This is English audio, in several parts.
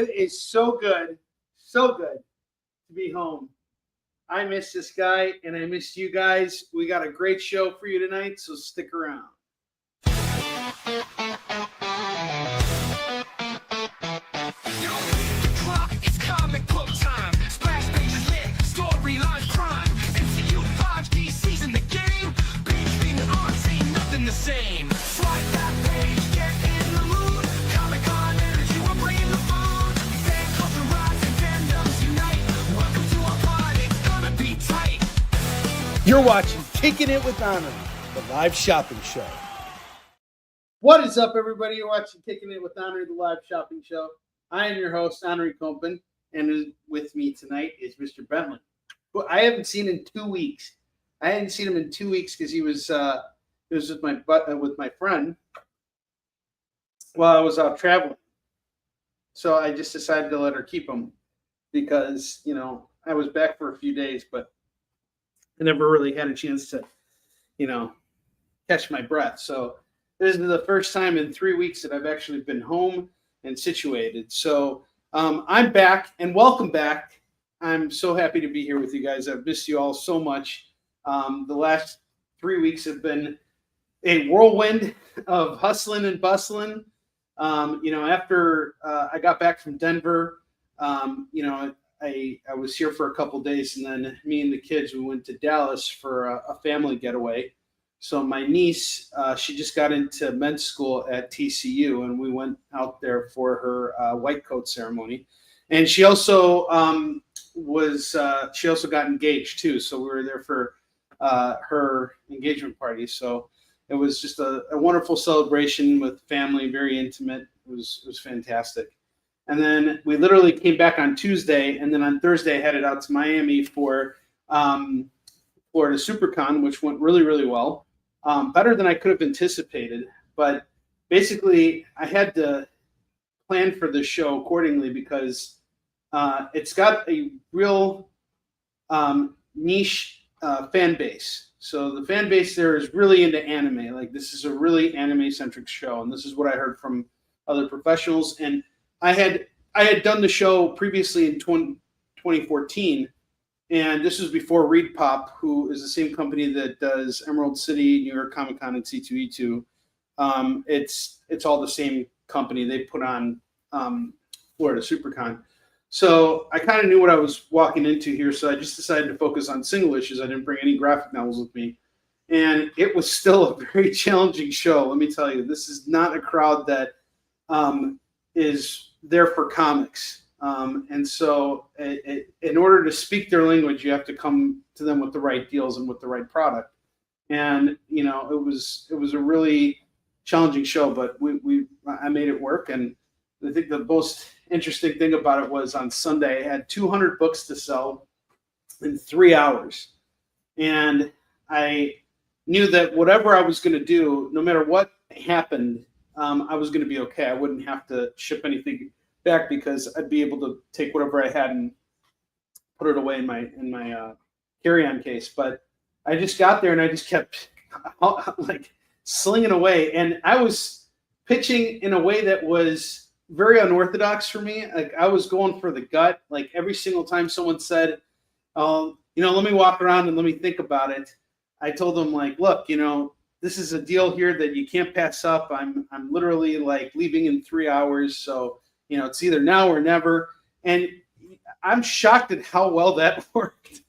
it is so good to be home. I miss this guy, and I miss you guys. We got a great show for you tonight, so stick around. Same. Swipe that page, get in the mood. Comic-Con energy, we're bringing the food. Fan culture rise and fandoms unite. Welcome to our pod, it's gonna be tight. You're watching Kickin It With Onrie, the live shopping show. What is up, everybody? You're watching Kickin It With Onrie, the live shopping show. I am your host, Onrie Kompan, and with me tonight is Mr. Bentley, who I haven't seen in 2 weeks. I hadn't seen him in 2 weeks because he was with my friend while I was out traveling. So I just decided to let her keep him because, I was back for a few days, but I never really had a chance to, catch my breath. So this is the first time in 3 weeks that I've actually been home and situated. So I'm back, and welcome back. I'm so happy to be here with you guys. I've missed you all so much. The last 3 weeks have been a whirlwind of hustling and bustling. After I got back from Denver, I was here for a couple of days, and then me and the kids, we went to Dallas for a family getaway. So my niece, she just got into med school at TCU, and we went out there for her white coat ceremony. And she also she also got engaged too. So we were there for her engagement party. So it was just a wonderful celebration with family, very intimate. It was fantastic. And then we literally came back on Tuesday, and then on Thursday I headed out to Miami for Florida SuperCon, which went really, really well. Better than I could have anticipated. But basically, I had to plan for the show accordingly because it's got a real niche fan base. So the fan base there is really into anime. Like, this is a really anime-centric show, and this is what I heard from other professionals. And I had done the show previously in 2014, and this was before ReedPop, who is the same company that does Emerald City, New York Comic Con, and C2E2. It's all the same company. They put on Florida SuperCon. So I kind of knew what I was walking into here, so I just decided to focus on single issues. I didn't bring any graphic novels with me. And it was still a very challenging show, let me tell you. This is not a crowd that is there for comics. And so in order to speak their language, you have to come to them with the right deals and with the right product. And, it was a really challenging show, but I made it work. And I think the most interesting thing about it was on Sunday, I had 200 books to sell in 3 hours. And I knew that whatever I was going to do, no matter what happened, I was going to be okay. I wouldn't have to ship anything back because I'd be able to take whatever I had and put it away in my carry-on case. But I just got there and I just kept slinging away. And I was pitching in a way that was very unorthodox for me. Like, I was going for the gut. Like, every single time someone said, let me walk around and let me think about it, I told them, look, this is a deal here that you can't pass up. I'm literally leaving in 3 hours. So, it's either now or never. And I'm shocked at how well that worked.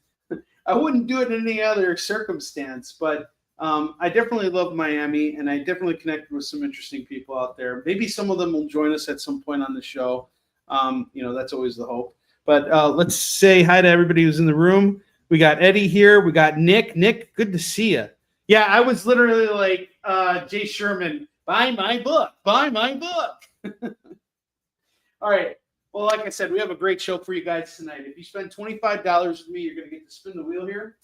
I wouldn't do it in any other circumstance, but I definitely love Miami, and I definitely connected with some interesting people out there. Maybe some of them will join us at some point on the show. That's always the hope. But let's say hi to everybody who's in the room. We got Eddie here. We got Nick. Nick, good to see you. Yeah, I was literally like Jay Sherman, buy my book, buy my book. All right. Well, like I said, we have a great show for you guys tonight. If you spend $25 with me, you're going to get to spin the wheel here.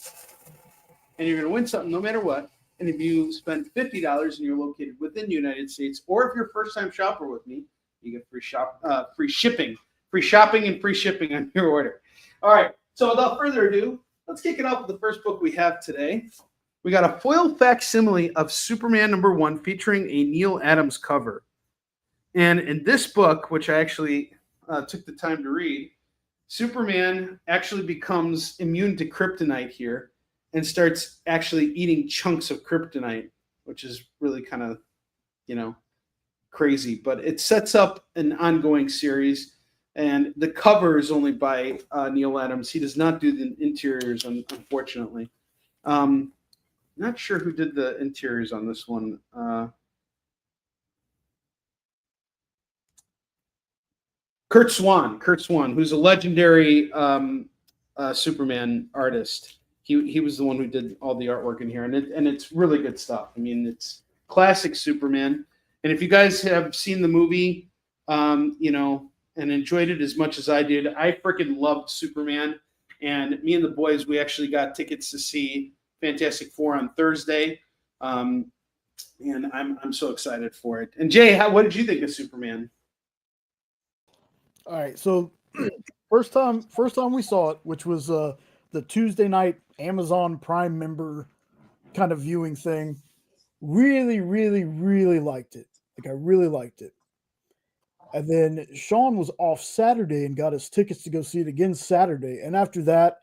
And you're going to win something no matter what. And if you spend $50 and you're located within the United States, or if you're a first-time shopper with me, you get free shipping and free shipping on your order. All right. So without further ado, let's kick it off with the first book we have today. We got a foil facsimile of Superman #1 featuring a Neil Adams cover. And in this book, which I actually took the time to read, Superman actually becomes immune to kryptonite here and starts actually eating chunks of kryptonite, which is really kind of, crazy. But it sets up an ongoing series. And the cover is only by Neil Adams. He does not do the interiors, unfortunately. Not sure who did the interiors on this one. Kurt Swan, who's a legendary Superman artist. He was the one who did all the artwork in here, and it's really good stuff. I mean, it's classic Superman. And if you guys have seen the movie, and enjoyed it as much as I did, I freaking loved Superman. And me and the boys, we actually got tickets to see Fantastic Four on Thursday, and I'm so excited for it. And Jay, what did you think of Superman? All right, so first time we saw it, which was the Tuesday night Amazon Prime member kind of viewing thing, really, really, really liked it. Like I really liked it. And then Sean was off Saturday and got us tickets to go see it again Saturday. And after that,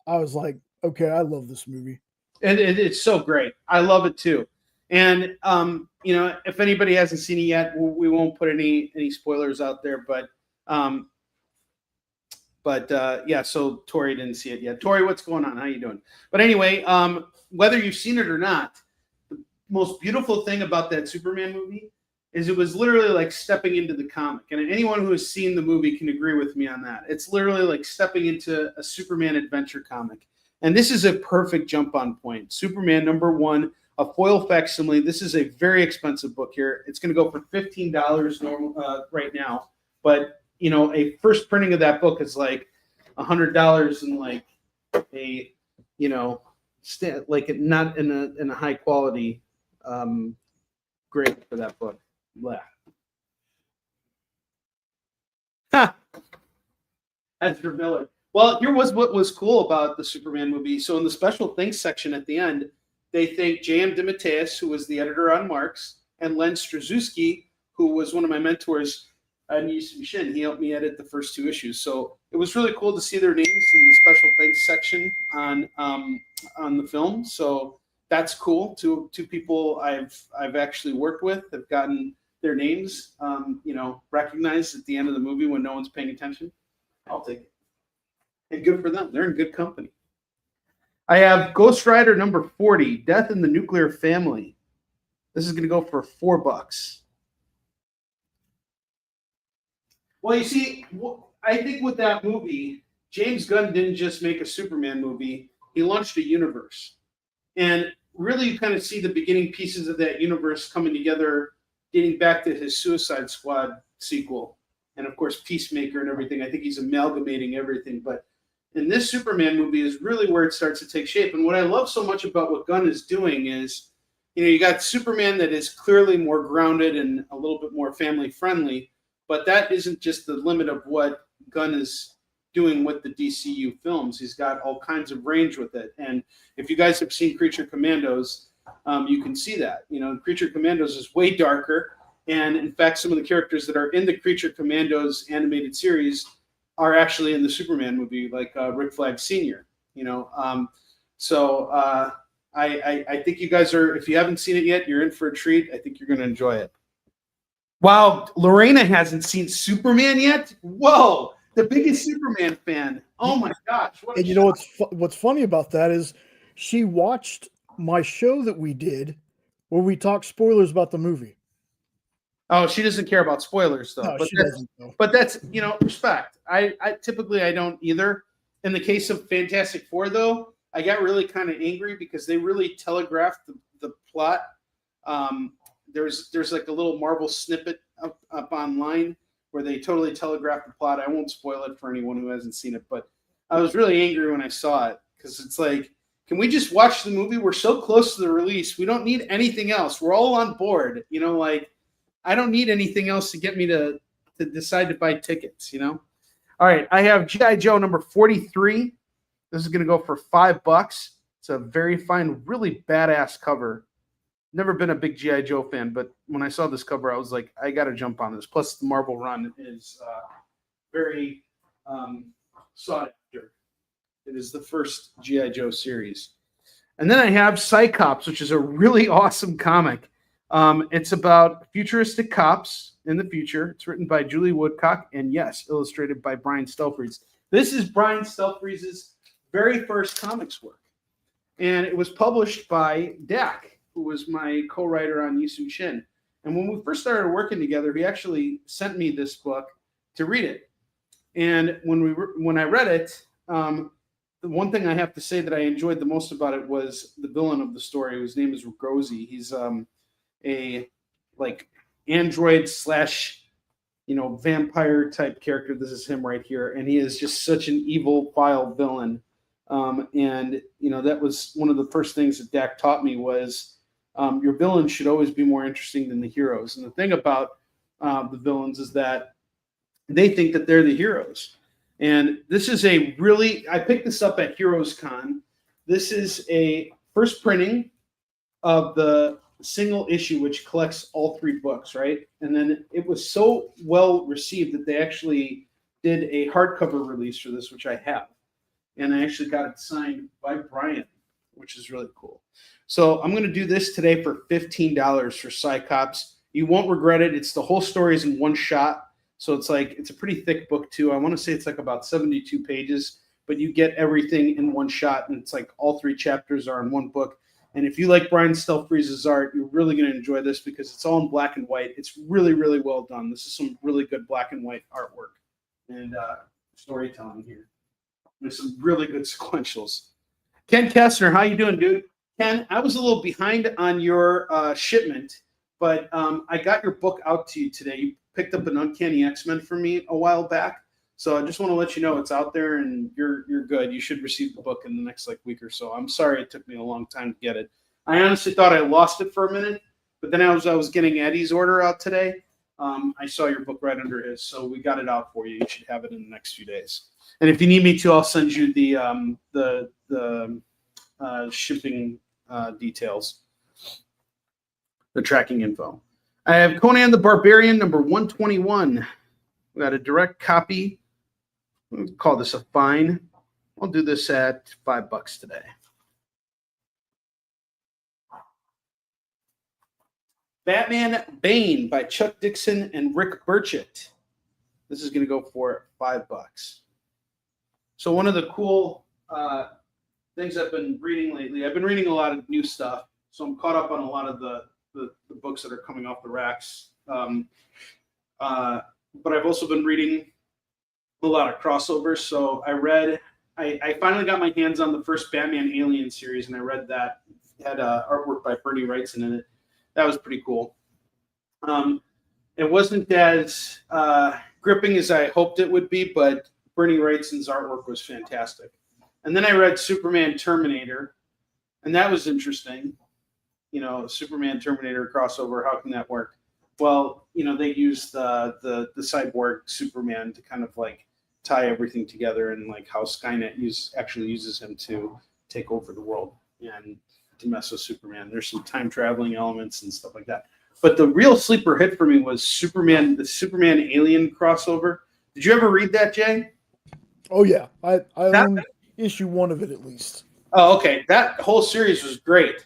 I was like, okay, I love this movie. It's so great. I love it too. And if anybody hasn't seen it yet, we won't put any spoilers out there. But yeah. So Tori didn't see it yet. Tori, what's going on? How you doing? But anyway, whether you've seen it or not, the most beautiful thing about that Superman movie is it was literally like stepping into the comic. And anyone who has seen the movie can agree with me on that. It's literally like stepping into a Superman adventure comic. And this is a perfect jump on point. Superman #1, a foil facsimile. This is a very expensive book here. It's going to go for $15 normal right now. But, a first printing of that book is like $100 and like a, like not in a high quality grade for that book. Blah. Ha! Ezra Miller. Well, here was what was cool about the Superman movie. So in the special thanks section at the end, they thank J.M. DeMatteis, who was the editor on Marks, and Len Straczewski, who was one of my mentors at UC Shin. He helped me edit the first 2 issues. So it was really cool to see their names in the special thanks section on the film. So that's cool. Two people I've actually worked with have gotten their names, recognized at the end of the movie when no one's paying attention. I'll take it. And good for them. They're in good company. I have Ghost Rider #40, Death in the Nuclear Family. This is going to go for $4. Well, you see, I think with that movie, James Gunn didn't just make a Superman movie. He launched a universe. And really, you kind of see the beginning pieces of that universe coming together, dating back to his Suicide Squad sequel. And, of course, Peacemaker and everything. I think he's amalgamating everything. But in this Superman movie is really where it starts to take shape. And what I love so much about what Gunn is doing is, you got Superman that is clearly more grounded and a little bit more family friendly, but that isn't just the limit of what Gunn is doing with the DCU films. He's got all kinds of range with it. And if you guys have seen Creature Commandos, you can see that. Creature Commandos is way darker. And in fact, some of the characters that are in the Creature Commandos animated series are actually in the Superman movie, like Rick Flag Sr. So I think you guys are, if you haven't seen it yet, you're in for a treat. I think you're going to enjoy it. Wow, Lorena hasn't seen Superman yet? Whoa, the biggest Superman fan. Oh my gosh. And you know what's funny about that is she watched my show that we did where we talked spoilers about the movie. Oh, she doesn't care about spoilers though. No, but she doesn't. But that's, respect. I typically I don't either. In the case of Fantastic Four though, I got really kind of angry because they really telegraphed the plot. There's like a little Marvel snippet up online where they totally telegraphed the plot. I won't spoil it for anyone who hasn't seen it, but I was really angry when I saw it because it's like, can we just watch the movie? We're so close to the release. We don't need anything else. We're all on board. I don't need anything else to get me to decide to buy tickets, All right, I have G.I. Joe #43. This is going to go for $5. It's a very fine, really badass cover. Never been a big G.I. Joe fan, but when I saw this cover, I was like, I got to jump on this. Plus, the Marvel run is very sought after. It is the first G.I. Joe series. And then I have Cyclops, which is a really awesome comic. It's about futuristic cops in the future. It's written by Julie Woodcock and, yes, illustrated by Brian Stelfreeze. This is Brian Stelfreeze's very first comics work. And it was published by Dak, who was my co-writer on Yisun Shin. And when we first started working together, he actually sent me this book to read it. And when I read it, the one thing I have to say that I enjoyed the most about it was the villain of the story, whose name is Rugosi. He's a like android slash vampire type character. This is him right here, and he is just such an evil, vile villain. And that was one of the first things that Dak taught me was your villains should always be more interesting than the heroes. And the thing about the villains is that they think that they're the heroes. And this is I picked this up at Heroes Con. This is a first printing of the single issue, which collects all 3 books, right? And then it was so well received that they actually did a hardcover release for this, which I have. And I actually got it signed by Brian, which is really cool. So I'm going to do this today for $15 for Cyclops. You won't regret it. It's the whole story is in one shot. So it's a pretty thick book too. I want to say it's like about 72 pages, but you get everything in one shot. And it's like all 3 chapters are in one book. And if you like Brian Stelfreeze's art, you're really going to enjoy this because it's all in black and white. It's really, really well done. This is some really good black and white artwork and storytelling here. There's some really good sequentials. Ken Kessner, how you doing, dude? Ken, I was a little behind on your shipment, but I got your book out to you today. You picked up an Uncanny X-Men for me a while back. So I just want to let you know it's out there and you're good. You should receive the book in the next week or so. I'm sorry it took me a long time to get it. I honestly thought I lost it for a minute, but then as I was getting Eddie's order out today, I saw your book right under his. So we got it out for you. You should have it in the next few days. And if you need me to, I'll send you the shipping details, the tracking info. I have Conan the Barbarian, number 121. We got a direct copy. We'll call this a fine. I'll do this at $5 today. Batman Bane by Chuck Dixon and Rick Burchett. This is going to go for $5. So one of the cool things I've been reading lately, I've been reading a lot of new stuff. So I'm caught up on a lot of the books that are coming off the racks. But I've also been reading a lot of crossovers. So I finally got my hands on the first Batman Alien series, and I read that. It had artwork by Bernie Wrightson in it. That was pretty cool. It wasn't as gripping as I hoped it would be, but Bernie Wrightson's artwork was fantastic. And then I read Superman Terminator, and that was interesting. Superman Terminator crossover, how can that work? Well, they use the cyborg Superman to kind of tie everything together, and how Skynet actually uses him to take over the world and to mess with Superman. There's some time traveling elements and stuff like that. But the real sleeper hit for me was the Superman Alien crossover. Did you ever read that, Jay? Oh yeah, I own issue 1 of it at least. Oh, okay. That whole series was great.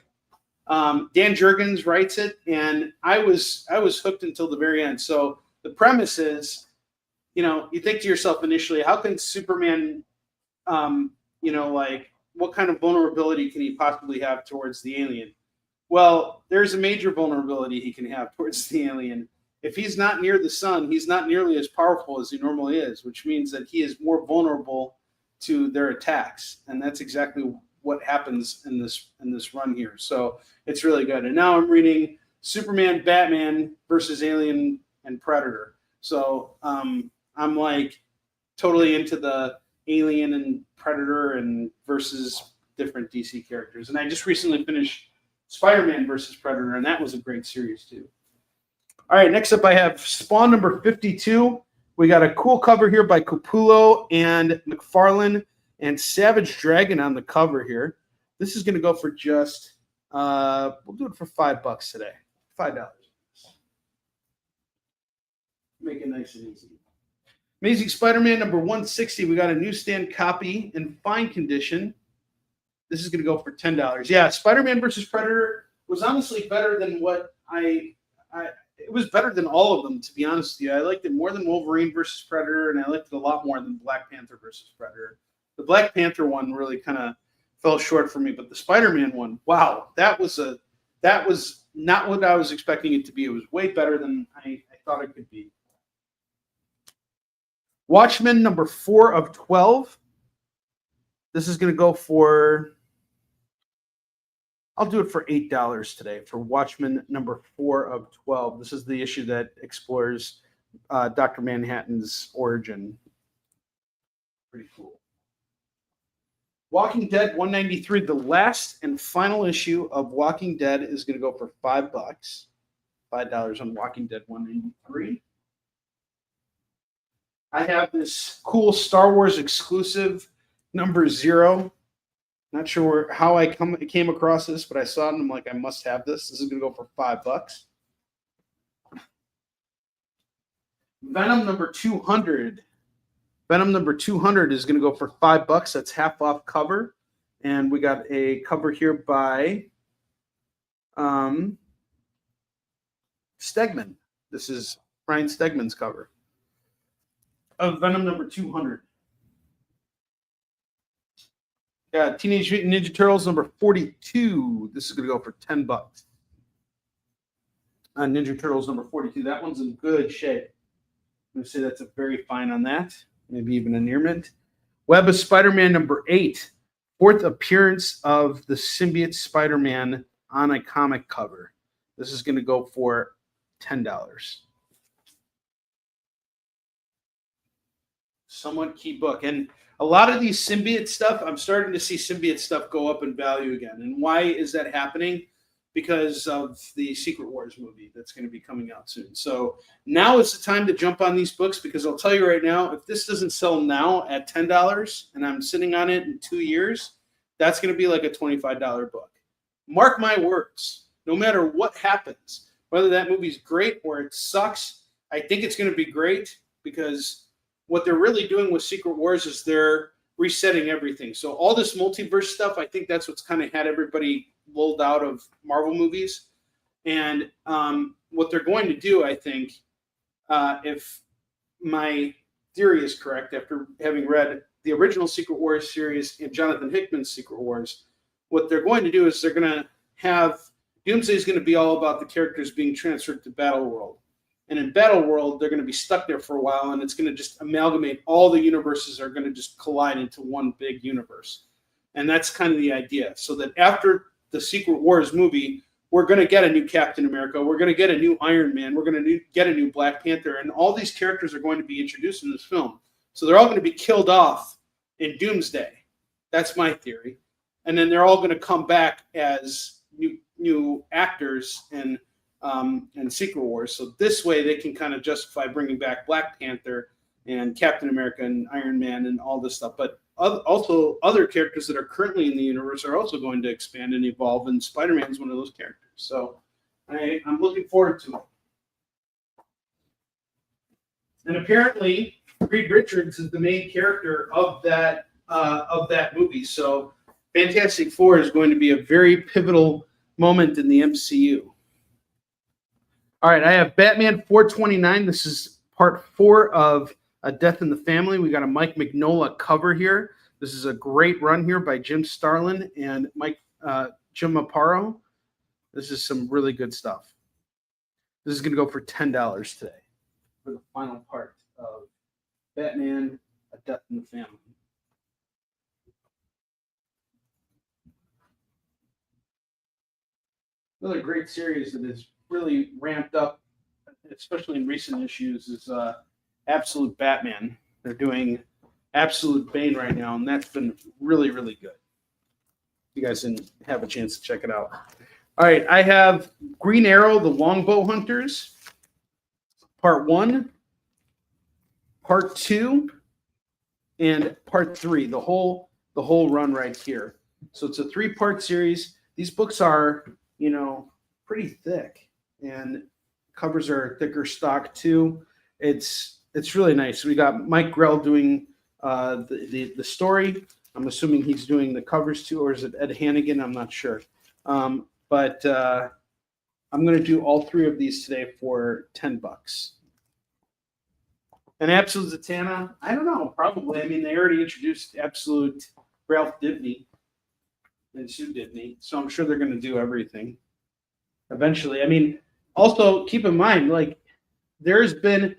Dan Jurgens writes it, and I was hooked until the very end. So the premise is, you think to yourself initially, how can Superman, what kind of vulnerability can he possibly have towards the alien? Well, there's a major vulnerability he can have towards the alien. If he's not near the sun, he's not nearly as powerful as he normally is, which means that he is more vulnerable to their attacks. And that's exactly what happens in this run here. So it's really good. And now I'm reading Superman, Batman versus Alien and Predator. So I'm totally into the Alien and Predator and versus different DC characters. And I just recently finished Spider-Man versus Predator, and that was a great series too. All right, next up I have Spawn number 52. We got a cool cover here by Capullo and McFarlane and Savage Dragon on the cover here. This is going to go for just, we'll do it for $5 today. $5. Make it nice and easy. Amazing Spider-Man number 160. We got a newsstand copy in fine condition. This is going to go for $10. Yeah, Spider-Man versus Predator was honestly better than what it was better than all of them, to be honest with you. I liked it more than Wolverine versus Predator, and I liked it a lot more than Black Panther versus Predator. The Black Panther one really kind of fell short for me, but the Spider-Man one, wow, that was not what I was expecting it to be. It was way better than I thought it could be. Watchmen number 4 of 12. This is going to go for, I'll do it for $8 today for Watchmen number 4 of 12. This is the issue that explores Dr. Manhattan's origin. Pretty cool. Walking Dead 193, the last and final issue of Walking Dead is going to go for $5. $5 on Walking Dead 193. I have this cool Star Wars exclusive number 0. Not sure how I came across this, but I saw it and I'm like, I must have this. This is going to go for $5. Venom number 200. Venom number 200 is going to go for $5. That's half off cover. And we got a cover here by Stegman. This is Brian Stegman's cover of Venom number 200. Yeah, Teenage Mutant Ninja Turtles number 42. This is going to go for $10. Ninja Turtles number 42. That one's in good shape. I'm going to say that's a very fine on that. Maybe even a near mint. Web of Spider-Man number 8. 4th appearance of the symbiote Spider-Man on a comic cover. This is going to go for $10. Somewhat key book. And a lot of these symbiote stuff, I'm starting to see symbiote stuff go up in value again. And why is that happening? Because of the Secret Wars movie that's going to be coming out soon. So now is the time to jump on these books, because I'll tell you right now, if this doesn't sell now at $10 and I'm sitting on it in 2 years, that's going to be like a $25 book. Mark my words. No matter what happens, whether that movie's great or it sucks, I think it's going to be great, because what they're really doing with Secret Wars is they're resetting everything. So all this multiverse stuff, I think that's what's kind of had everybody lulled out of Marvel movies. And what they're going to do, I think, if my theory is correct, after having read the original Secret Wars series and Jonathan Hickman's Secret Wars, what they're going to do is they're going to have Doomsday is going to be all about the characters being transferred to Battle World. And in Battle World, they're going to be stuck there for a while, and it's going to just amalgamate. All the universes are going to just collide into one big universe. And that's kind of the idea. So that after the Secret Wars movie, we're going to get a new Captain America. We're going to get a new Iron Man. We're going to get a new Black Panther. And all these characters are going to be introduced in this film. So they're all going to be killed off in Doomsday. That's my theory. And then they're all going to come back as new actors and Secret Wars. So this way they can kind of justify bringing back Black Panther and Captain America and Iron Man and all this stuff. But also other characters that are currently in the universe are also going to expand and evolve, and Spider-Man is one of those characters. So I'm looking forward to it. And apparently Reed Richards is the main character of that movie. So Fantastic Four is going to be a very pivotal moment in the MCU. All right, I have Batman 429. This is part 4 of A Death in the Family. We got a Mike Mignola cover here. This is a great run here by Jim Starlin and Jim Aparo. This is some really good stuff. This is going to go for $10 today for the final part of Batman, A Death in the Family. Another great series that is really ramped up, especially in recent issues, is Absolute Batman. They're doing Absolute Bane right now, and that's been really, really good. You guys didn't have a chance to check it out. All right, I have Green Arrow, The Longbow Hunters, part 1, part 2, and part 3. The whole run right here. So it's a 3-part series. These books are, pretty thick, and covers are thicker stock too. It's it's really nice. We got Mike Grell doing the story. I'm assuming he's doing the covers too, or is it Ed Hannigan? I'm not sure. But I'm going to do all three of these today for $10. And Absolute Zatanna, I don't know, probably. I mean, they already introduced Absolute Ralph Dibney and Sue Dibney, so I'm sure they're going to do everything eventually. I mean, also keep in mind, like, there's been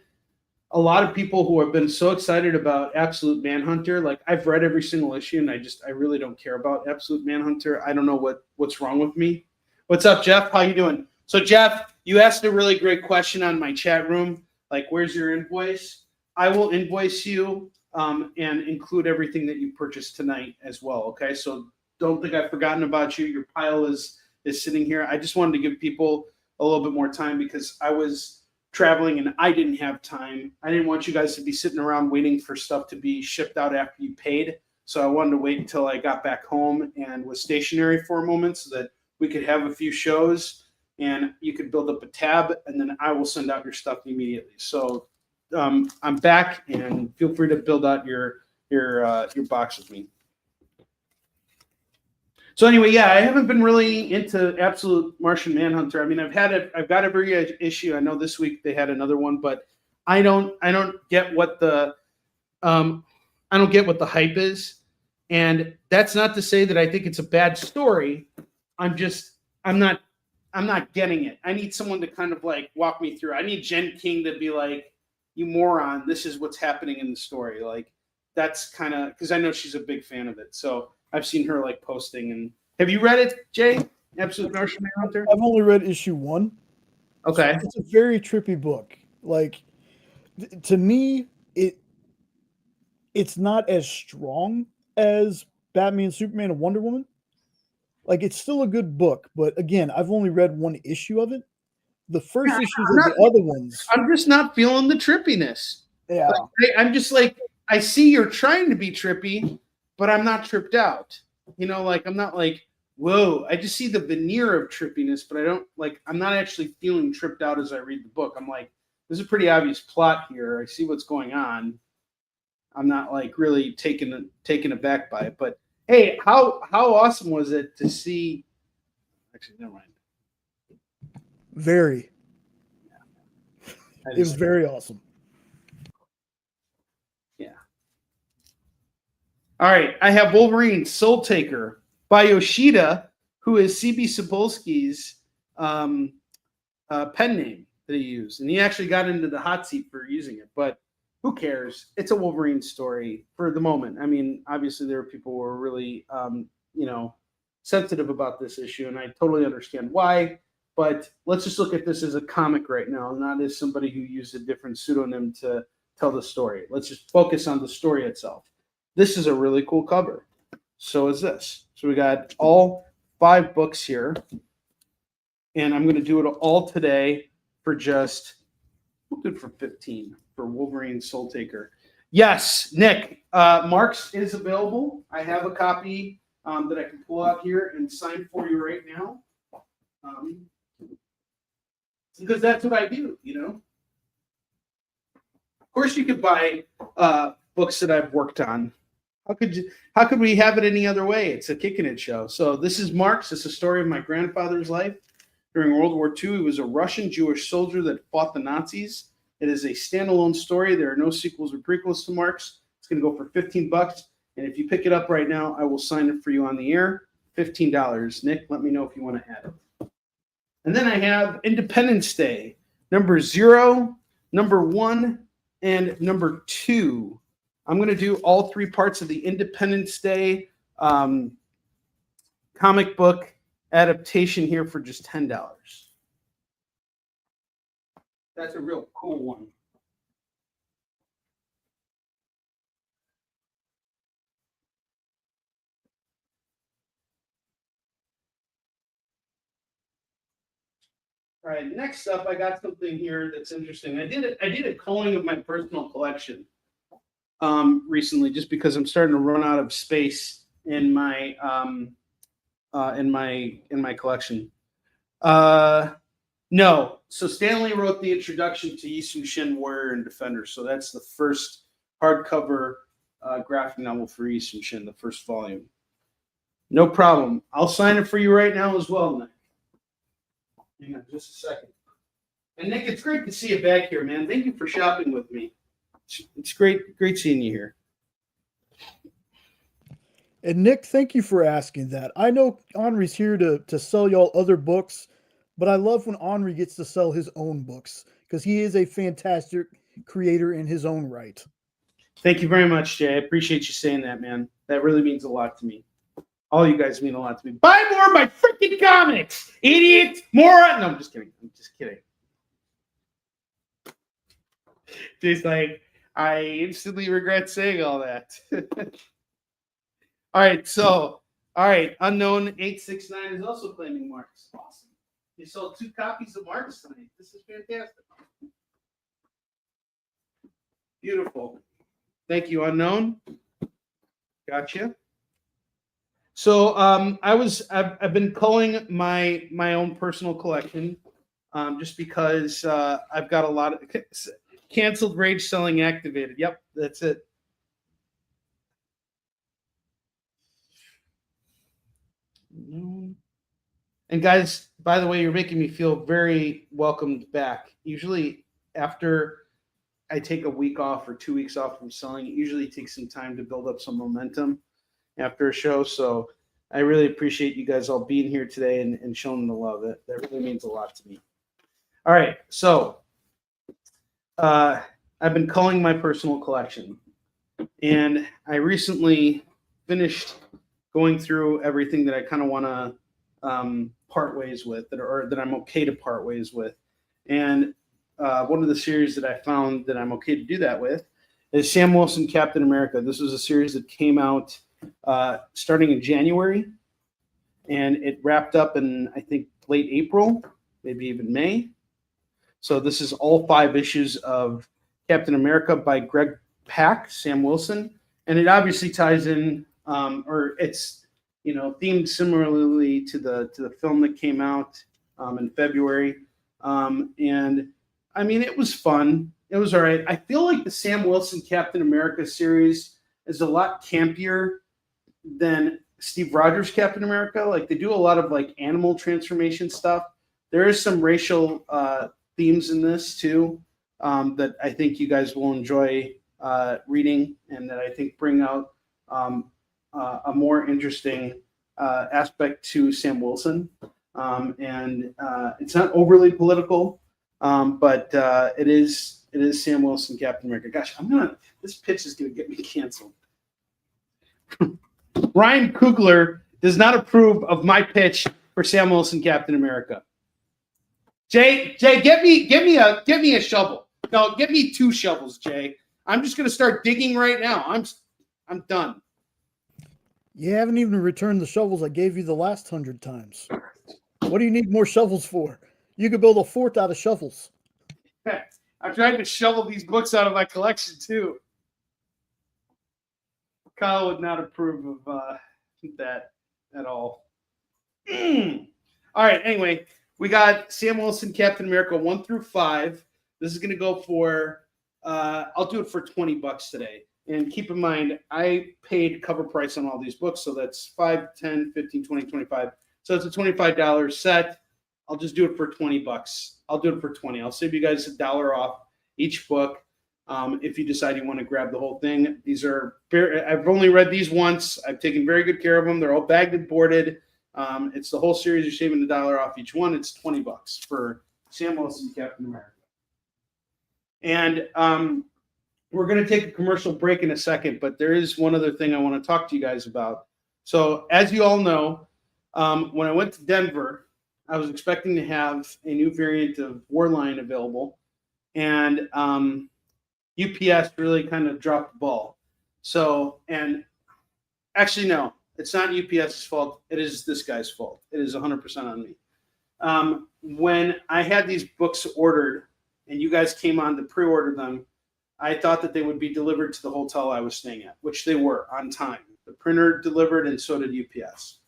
a lot of people who have been so excited about Absolute Manhunter. Like, I've read every single issue, and I really don't care about Absolute Manhunter. I don't know what's wrong with me. What's up, Jeff? How you doing? So, Jeff, you asked a really great question on my chat room. Like, where's your invoice? I will invoice you and include everything that you purchased tonight as well. Okay, so don't think I've forgotten about you. Your pile is sitting here. I just wanted to give people a little bit more time because I was traveling and I didn't have time. I didn't want you guys to be sitting around waiting for stuff to be shipped out after you paid. So I wanted to wait until I got back home and was stationary for a moment so that we could have a few shows and you could build up a tab and then I will send out your stuff immediately. So I'm back and feel free to build out your box with me. So anyway, yeah, I haven't been really into Absolute Martian Manhunter. I mean, I've got every issue. I know this week they had another one, but I don't get what the hype is. And that's not to say that I think it's a bad story. I'm not getting it. I need someone to kind of like walk me through. I need Jen King to be like, you moron, this is what's happening in the story. Like, that's kind of, because I know she's a big fan of it. So I've seen her like posting. And have you read it, Jay? Absolute Martian Manhunter? I've only read issue 1. Okay. It's a very trippy book. Like, to me, it's not as strong as Batman, Superman, and Wonder Woman. Like, it's still a good book, but again, I've only read 1 issue of it. The first issues of the other ones, I'm just not feeling the trippiness. yeah. Like, I'm just like, I see you're trying to be trippy, but I'm not tripped out. You know, like, I'm not like, whoa. I just see the veneer of trippiness, but I'm not actually feeling tripped out as I read the book. I'm like, there's a pretty obvious plot here. I see what's going on. I'm not like really taken aback by it. But hey, how awesome was it to see? Actually, never mind. Very. It was very awesome. Yeah. All right. I have Wolverine Soul Taker by Yoshida, who is CB Sapolsky's pen name that he used. And he actually got into the hot seat for using it. But who cares? It's a Wolverine story for the moment. I mean, obviously there are people who are really, sensitive about this issue, and I totally understand why. But let's just look at this as a comic right now, not as somebody who used a different pseudonym to tell the story. Let's just focus on the story itself. This is a really cool cover. So is this. So we got all 5 books here, and I'm going to do it all today for just, we'll do it for 15 for Wolverine Soul Taker. Yes, Nick, Mark's is available. I have a copy that I can pull out here and sign for you right now. Because that's what I do, you know. Of course, you could buy books that I've worked on. How could we have it any other way? It's a Kickin' It show. So this is Mark's. It's a story of my grandfather's life during World War II. He was a Russian Jewish soldier that fought the Nazis. It is a standalone story. There are no sequels or prequels to Mark's. It's going to go for $15. And if you pick it up right now, I will sign it for you on the air. $15. Nick, let me know if you want to add it. And then I have Independence Day, number 0, number 1, and number 2. I'm going to do all 3 parts of the Independence Day comic book adaptation here for just $10. That's a real cool one. All right, next up, I got something here that's interesting. I did a culling of my personal collection recently, just because I'm starting to run out of space in my collection. No. So Stanley wrote the introduction to Yisun Shin, Warrior and Defender. So that's the first hardcover graphic novel for Yisun Shin, the first volume. No problem. I'll sign it for you right now as well, Nick. Hang on just a second. And Nick, it's great to see you back here, man. Thank you for shopping with me. It's great seeing you here. And Nick, thank you for asking that. I know Onrie's here to sell y'all other books, but I love when Onrie gets to sell his own books because he is a fantastic creator in his own right. Thank you very much, Jay. I appreciate you saying that, man. That really means a lot to me. All you guys mean a lot to me. Buy more of my freaking comics, idiot! More. No, I'm just kidding. I'm just kidding. Jay's like, I instantly regret saying all that. All right, Unknown 869 is also claiming marks. Awesome. He sold 2 copies of Marks tonight. This is fantastic. Beautiful. Thank you, Unknown. Gotcha. So I've been culling my own personal collection, just because I've got a lot of canceled rage selling activated. Yep, that's it. And guys, by the way, you're making me feel very welcomed back. Usually after I take a week off or 2 weeks off from selling, it usually takes some time to build up some momentum after a show. So I really appreciate you guys all being here today and showing the love. That really means a lot to me. All right. So I've been culling my personal collection, and I recently finished going through everything that I kind of want to part ways with, that I'm okay to part ways with. And one of the series that I found that I'm okay to do that with is Sam Wilson, Captain America. This was a series that came out starting in January, and it wrapped up in, I think, late April, maybe even May. So this is all 5 issues of Captain America by Greg Pak, Sam Wilson, and it obviously ties in, or it's themed similarly to the film that came out in February. And I mean, it was fun. It was all right. I feel like the Sam Wilson Captain America series is a lot campier than Steve Rogers Captain America. Like, they do a lot of like animal transformation stuff. There is some racial themes in this too, that I think you guys will enjoy reading, and that I think bring out a more interesting aspect to Sam Wilson. And it's not overly political, but it is Sam Wilson Captain America. Gosh, this pitch is gonna get me canceled. Ryan Coogler does not approve of my pitch for Sam Wilson Captain America. Jay, get me a shovel. No, get me 2 shovels, Jay. I'm just gonna start digging right now. I'm done. You haven't even returned the shovels I gave you the last 100 times. What do you need more shovels for? You could build a fort out of shovels. I'm trying to shovel these books out of my collection too. Kyle would not approve of that at all. All right. Anyway, we got Sam Wilson, Captain America 1 through 5. This is going to go for, I'll do it for $20 today. And keep in mind, I paid cover price on all these books. So that's 5, 10, 15, 20, 25. So it's a $25 set. I'll just do it for $20. I'll do it for 20. I'll save you guys $1 off each book. If you decide you want to grab the whole thing. I've only read these once. I've taken very good care of them. They're all bagged and boarded. It's the whole series. You're saving $1 off each one. It's $20 for Sam Wilson, Captain America. And we're going to take a commercial break in a second, but there is one other thing I want to talk to you guys about. So as you all know, when I went to Denver, I was expecting to have a new variant of Warline available, and UPS really kind of dropped the ball. So, and actually, no, it's not UPS's fault. It is this guy's fault. It is 100% on me. When I had these books ordered and you guys came on to pre-order them, I thought that they would be delivered to the hotel I was staying at, which they were on time. The printer delivered, and so did UPS.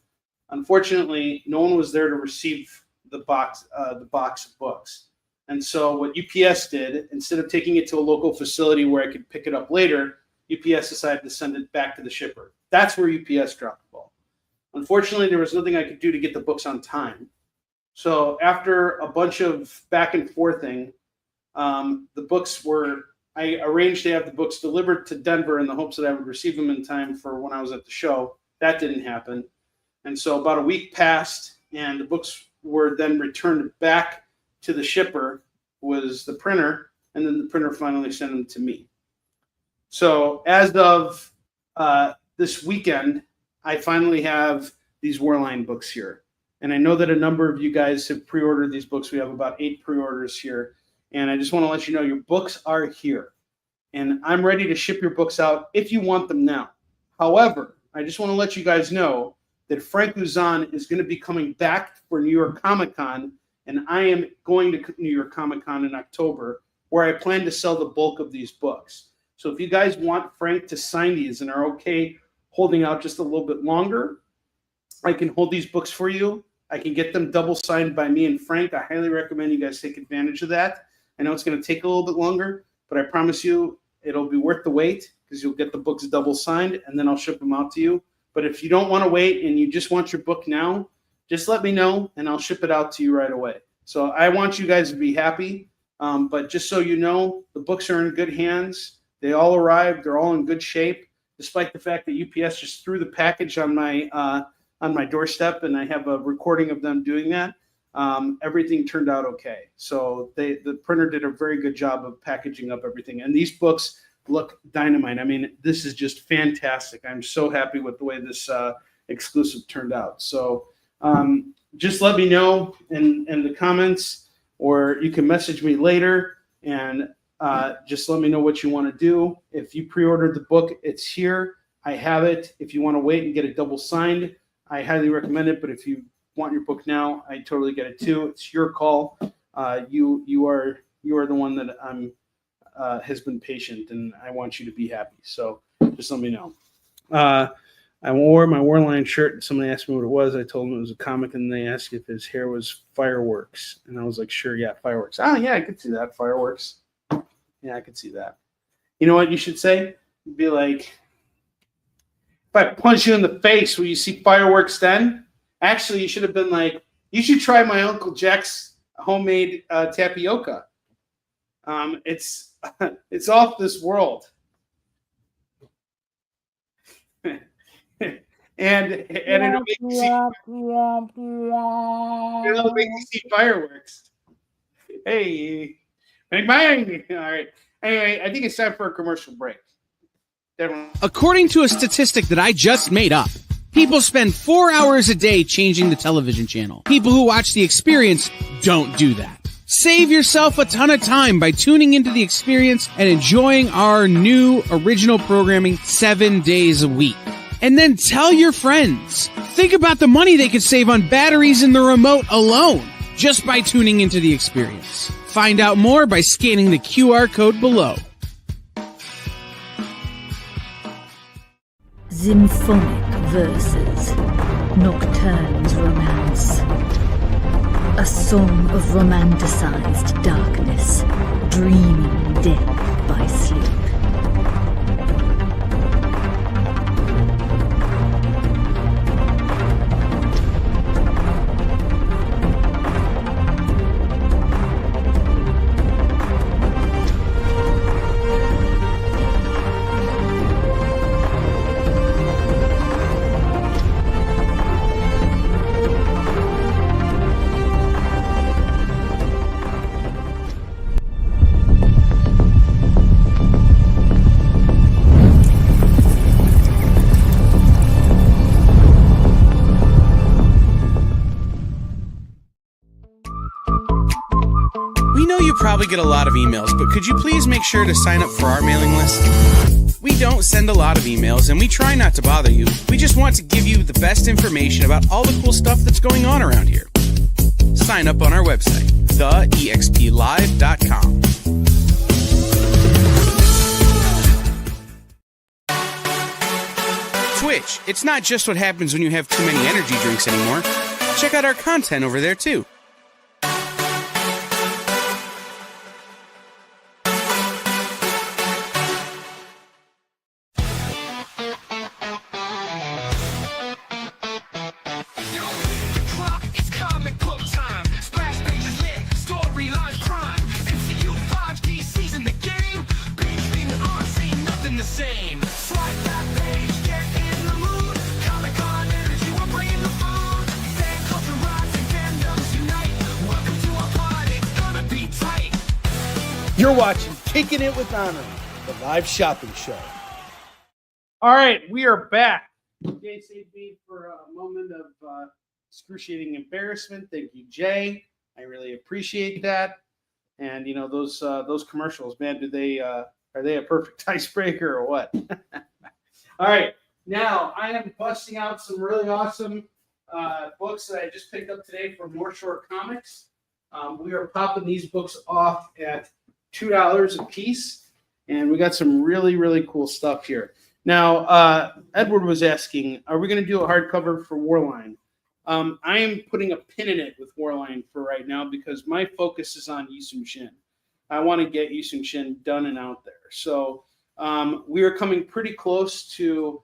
Unfortunately, no one was there to receive the box of books. And so what UPS did, instead of taking it to a local facility where I could pick it up later, UPS decided to send it back to the shipper. That's where UPS dropped the ball. Unfortunately, there was nothing I could do to get the books on time. So after a bunch of back and forthing, I arranged to have the books delivered to Denver in the hopes that I would receive them in time for when I was at the show. That didn't happen. And so about a week passed, and the books were then returned back to the shipper, who was the printer, and then the printer finally sent them to me. So as of this weekend, I finally have these Warline books here. And I know that a number of you guys have pre-ordered these books. We have about 8 pre-orders here. And I just want to let you know your books are here. And I'm ready to ship your books out if you want them now. However, I just want to let you guys know that Frank Luzon is going to be coming back for New York Comic Con. And I am going to New York Comic Con in October, where I plan to sell the bulk of these books. So if you guys want Frank to sign these and are okay holding out just a little bit longer, I can hold these books for you. I can get them double signed by me and Frank. I highly recommend you guys take advantage of that. I know it's going to take a little bit longer, but I promise you it'll be worth the wait because you'll get the books double signed and then I'll ship them out to you. But if you don't want to wait and you just want your book now, just let me know and I'll ship it out to you right away. So I want you guys to be happy. But just so you know, the books are in good hands. They all arrived. They're all in good shape, despite the fact that UPS just threw the package on my doorstep, and I have a recording of them doing that. Everything turned out okay. So the printer did a very good job of packaging up everything. And these books look dynamite. I mean, this is just fantastic. I'm so happy with the way this exclusive turned out. So just let me know in the comments, or you can message me later and just let me know what you want to do. If you pre-ordered the book, it's here. I have it. If you want to wait and get it double signed, I highly recommend it. But if you want your book now, I totally get it too. It's your call. You are the one that has been patient, and I want you to be happy. So just let me know. I wore my Warline shirt, and somebody asked me what it was. I told them it was a comic, and they asked if his hair was fireworks, and I was like, sure, yeah, fireworks. Oh yeah, I could see that, fireworks. Yeah, I could see that. You know what you should say? You'd be like, if I punch you in the face, will you see fireworks then? Actually, you should have been like, you should try my Uncle Jack's homemade tapioca. It's off this world. and it'll make you see fireworks. Hey, bang bang! All right. Anyway, I think it's time for a commercial break. According to a statistic that I just made up, people spend 4 hours a day changing the television channel. People who watch The Experience don't do that. Save yourself a ton of time by tuning into The Experience and enjoying our new original programming 7 days a week. And then tell your friends. Think about the money they could save on batteries in the remote alone just by tuning into The Experience. Find out more by scanning the QR code below. Symphonic verses, Nocturne's romance. A song of romanticized darkness, dreaming death by sleep. Probably get a lot of emails, but could you please make sure to sign up for our mailing list? We don't send a lot of emails, and we try not to bother you. We just want to give you the best information about all the cool stuff that's going on around here. Sign up on our website, theexplive.com. Twitch, it's not just what happens when you have too many energy drinks anymore. Check out our content over there, too. You're watching Kickin It With Onrie, the live shopping show. All right, we are back. Jay saved me for a moment of excruciating embarrassment. Thank you, Jay. I really appreciate that. And those commercials, man, are they a perfect icebreaker or what? All right, now I am busting out some really awesome books that I just picked up today from North Shore Comics. We are popping these books off at $2 a piece, and we got some really, really cool stuff here. Now, Edward was asking, are we going to do a hardcover for Warline? I am putting a pin in it with Warline for right now because my focus is on Yisung Shin. I want to get Yisung Shin done and out there. So we are coming pretty close to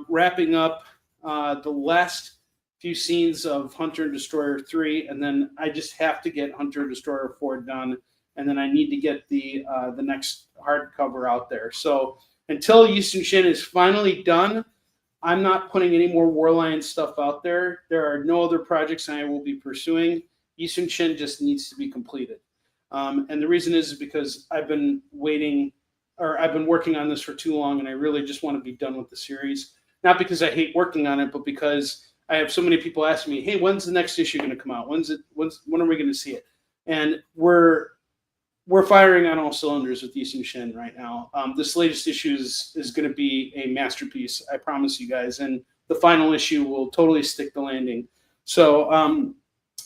wrapping up the last few scenes of Hunter and Destroyer 3, and then I just have to get Hunter and Destroyer 4 done, and then I need to get the next hardcover out there. So until Yisung Shin is finally done, I'm not putting any more Warline stuff out there. There are no other projects I will be pursuing. Yisung Shin just needs to be completed. And the reason is because I've been working on this for too long, and I really just want to be done with the series. Not because I hate working on it, but because I have so many people asking me, hey, when's the next issue going to come out? When are we going to see it? And we're firing on all cylinders with Yisung Shin right now. This latest issue is going to be a masterpiece, I promise you guys. And the final issue will totally stick the landing. So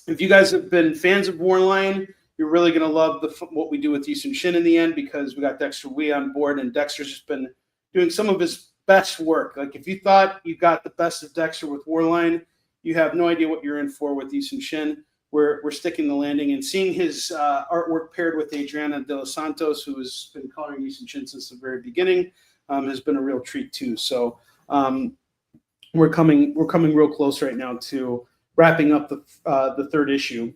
if you guys have been fans of Warline, you're really going to love what we do with Yisung Shin in the end, because we got Dexter Wee on board, and Dexter's just been doing some of his best work. Like, if you thought you got the best of Dexter with Warline, you have no idea what you're in for with Yisung Shin. We're sticking the landing, and seeing his artwork paired with Adriana de los Santos, who has been coloring Yisung Shin since the very beginning, has been a real treat too. So we're coming real close right now to wrapping up the third issue.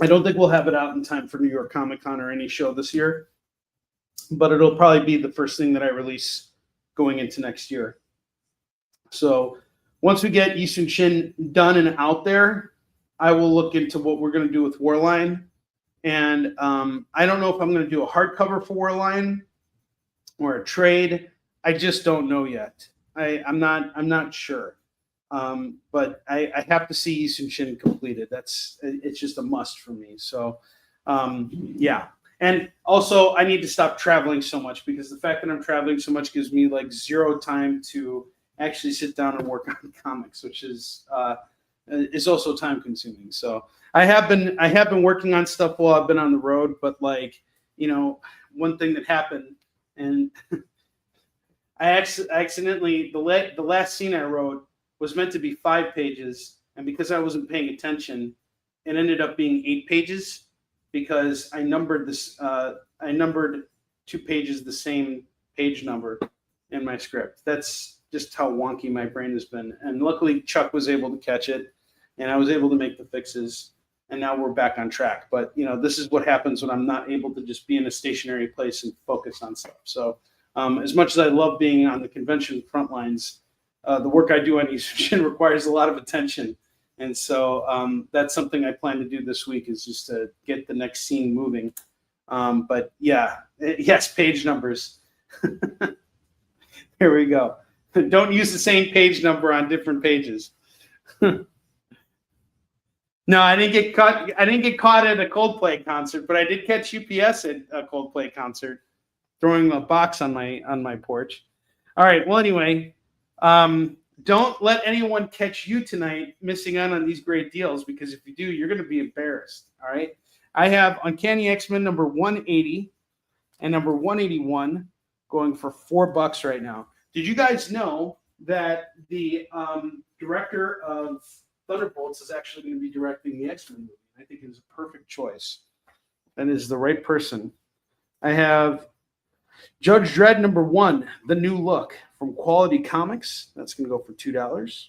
I don't think we'll have it out in time for New York Comic Con or any show this year, but it'll probably be the first thing that I release going into next year. So once we get Yisung Shin done and out there, I will look into what we're going to do with Warline. And I don't know if I'm going to do a hardcover for Warline or a trade. I just don't know yet. I'm not sure. But I have to see Yisung Shin completed. It's just a must for me. So yeah. And also, I need to stop traveling so much, because the fact that I'm traveling so much gives me like zero time to actually sit down and work on comics, which is also time consuming. So I have been working on stuff while I've been on the road, but one thing that happened, and I accidentally, the last scene I wrote was meant to be 5 pages, and because I wasn't paying attention, it ended up being 8 pages, because I numbered 2 pages the same page number in my script. That's just how wonky my brain has been. And luckily Chuck was able to catch it, and I was able to make the fixes, and now we're back on track. But this is what happens when I'm not able to just be in a stationary place and focus on stuff. So as much as I love being on the convention front lines, the work I do on Yisung Shin requires a lot of attention. And so that's something I plan to do this week, is just to get the next scene moving. But yeah, yes, page numbers. Here we go. Don't use the same page number on different pages. No, I didn't get caught. I didn't get caught at a Coldplay concert, but I did catch UPS at a Coldplay concert, throwing a box on my porch. All right. Well, anyway, don't let anyone catch you tonight missing out on these great deals, because if you do, you're going to be embarrassed. All right. I have Uncanny X-Men number 180 and number 181 going for $4 right now. Did you guys know that the director of Thunderbolts is actually going to be directing the X-Men movie? I think it is a perfect choice. That is the right person. I have Judge Dredd number 1, The New Look, from Quality Comics. That's going to go for $2.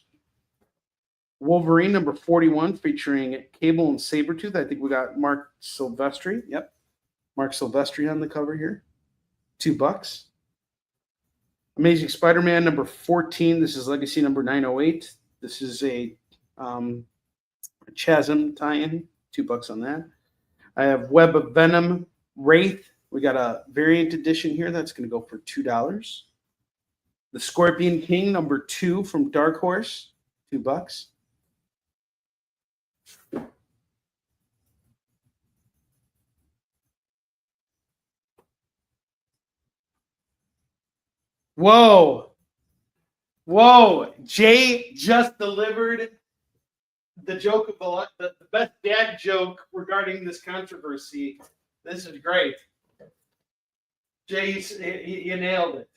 Wolverine number 41, featuring Cable and Sabretooth. I think we got Mark Silvestri. Yep. Mark Silvestri on the cover here. $2. Amazing Spider-Man number 14. This is Legacy number 908. This is a Chasm tie-in. $2 on that. I have Web of Venom, Wraith, We got a variant edition here that's going to go for $2. The Scorpion King #2 from Dark Horse, $2. Whoa. Whoa. Jay just delivered the joke of the best dad joke regarding this controversy. This is great. Jay, you nailed it.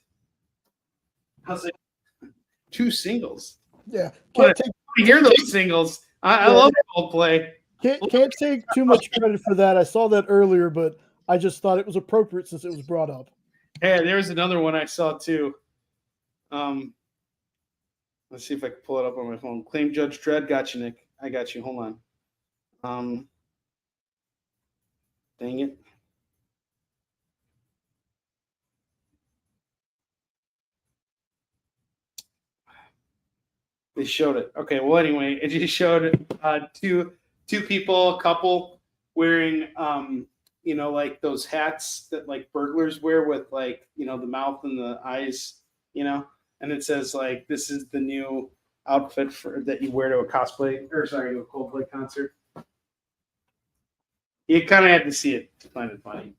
How's it? 2 singles. Yeah, I can't take hear those singles. I love Coldplay. can't take too much credit for that. I saw that earlier, but I just thought it was appropriate since it was brought up. Hey, there's another one I saw too. Let's see if I can pull it up on my phone. Claim Judge Dredd. Got you, Nick. I got you. Hold on. Dang it. They showed it. Okay. Well, anyway, it just showed two people, a couple wearing like those hats that like burglars wear with like the mouth and the eyes, and it says like this is the new outfit that you wear to a Coldplay concert. You kind of had to see it to find it funny.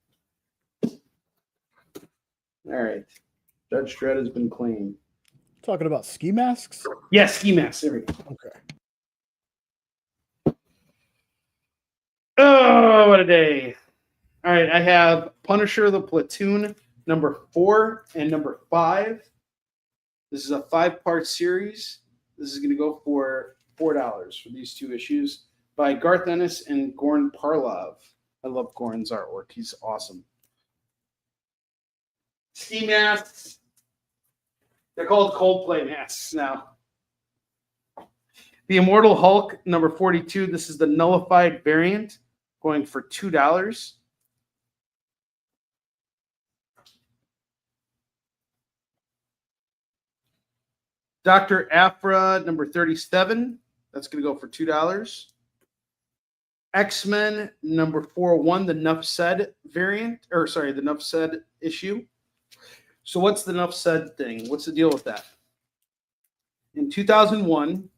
All right, Judge Dredd has been claimed. Talking about ski masks? Yes, ski masks. There we go. Okay. Oh, what a day. All right, I have Punisher the Platoon #4 and #5. This is a 5-part series. This is going to go for $4 for these 2 issues by Garth Ennis and Goran Parlov. I love Goran's artwork. He's awesome. Ski masks. They're called Coldplay masks now. The Immortal Hulk #42. This is the nullified variant, going for $2. Dr. Aphra #37. That's going to go for $2. X-Men #401, the Nuff Said variant, the Nuff Said issue. So what's the Nuff Said thing? What's the deal with that? In 2001,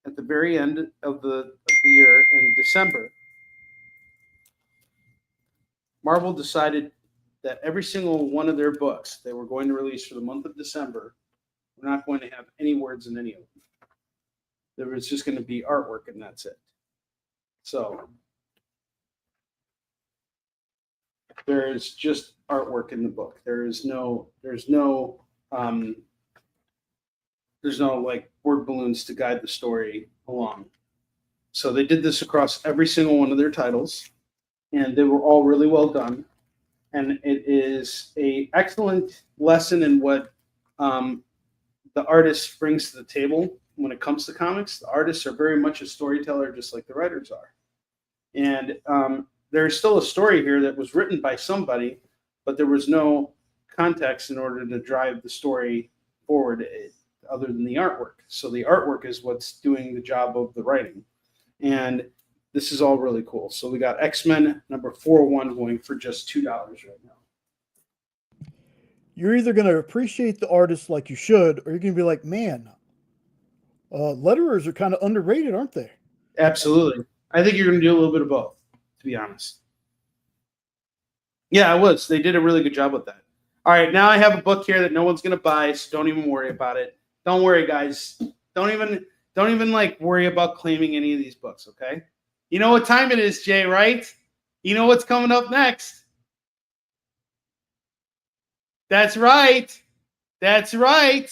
at the very end of the year in December, Marvel decided that every single one of their books they were going to release for the month of December were not going to have any words in any of them. There was just going to be artwork and that's it. So there's just artwork in the book. There's no like word balloons to guide the story along. So they did this across every single one of their titles, and they were all really well done. And it is an excellent lesson in what the artist brings to the table when it comes to comics. The artists are very much a storyteller, just like the writers are. And there's still a story here that was written by somebody, but there was no context in order to drive the story forward other than the artwork. So the artwork is what's doing the job of the writing. And this is all really cool. So we got X-Men #401 going for just $2 right now. You're either going to appreciate the artist like you should, or you're going to be like, man, letterers are kind of underrated, aren't they? Absolutely. I think you're going to do a little bit of both, to be honest. Yeah, I was. They did a really good job with that. All right, now I have a book here that no one's going to buy, so don't even worry about it. Don't worry, guys. Don't even like worry about claiming any of these books, okay? You know what time it is, Jay, right? You know what's coming up next. That's right. That's right.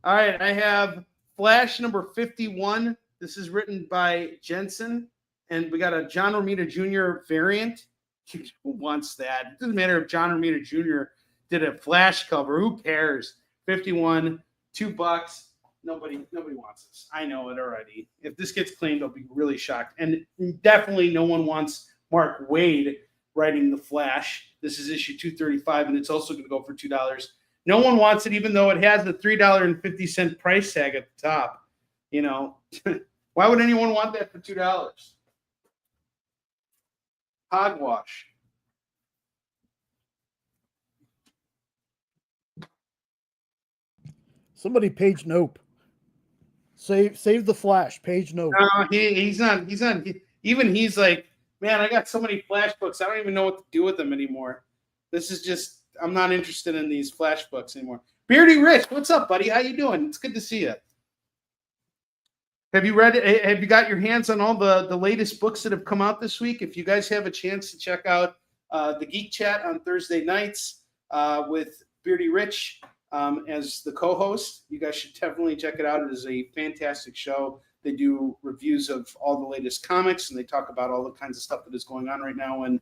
All right, I have Flash #51. This is written by Jensen, and we got a John Romita Jr. variant. Who wants that? It doesn't matter if John Romita Jr. did a Flash cover. Who cares? 51, $2. Nobody wants this. I know it already. If this gets claimed, I'll be really shocked. And definitely no one wants Mark Waid writing the Flash. This is issue 235, and it's also going to go for $2. No one wants it, even though it has the $3.50 price tag at the top. You know, why would anyone want that for $2? Hogwash. Somebody page nope. Save the Flash. Page nope. He's not. Even he's like, man, I got so many Flash books. I don't even know what to do with them anymore. This is just. I'm not interested in these Flash books anymore. Beardy Rich, what's up, buddy? How you doing? It's good to see you. Have you read? Have you got your hands on all the latest books that have come out this week? If you guys have a chance to check out the Geek Chat on Thursday nights with Beardy Rich as the co-host, you guys should definitely check it out. It is a fantastic show. They do reviews of all the latest comics, and they talk about all the kinds of stuff that is going on right now in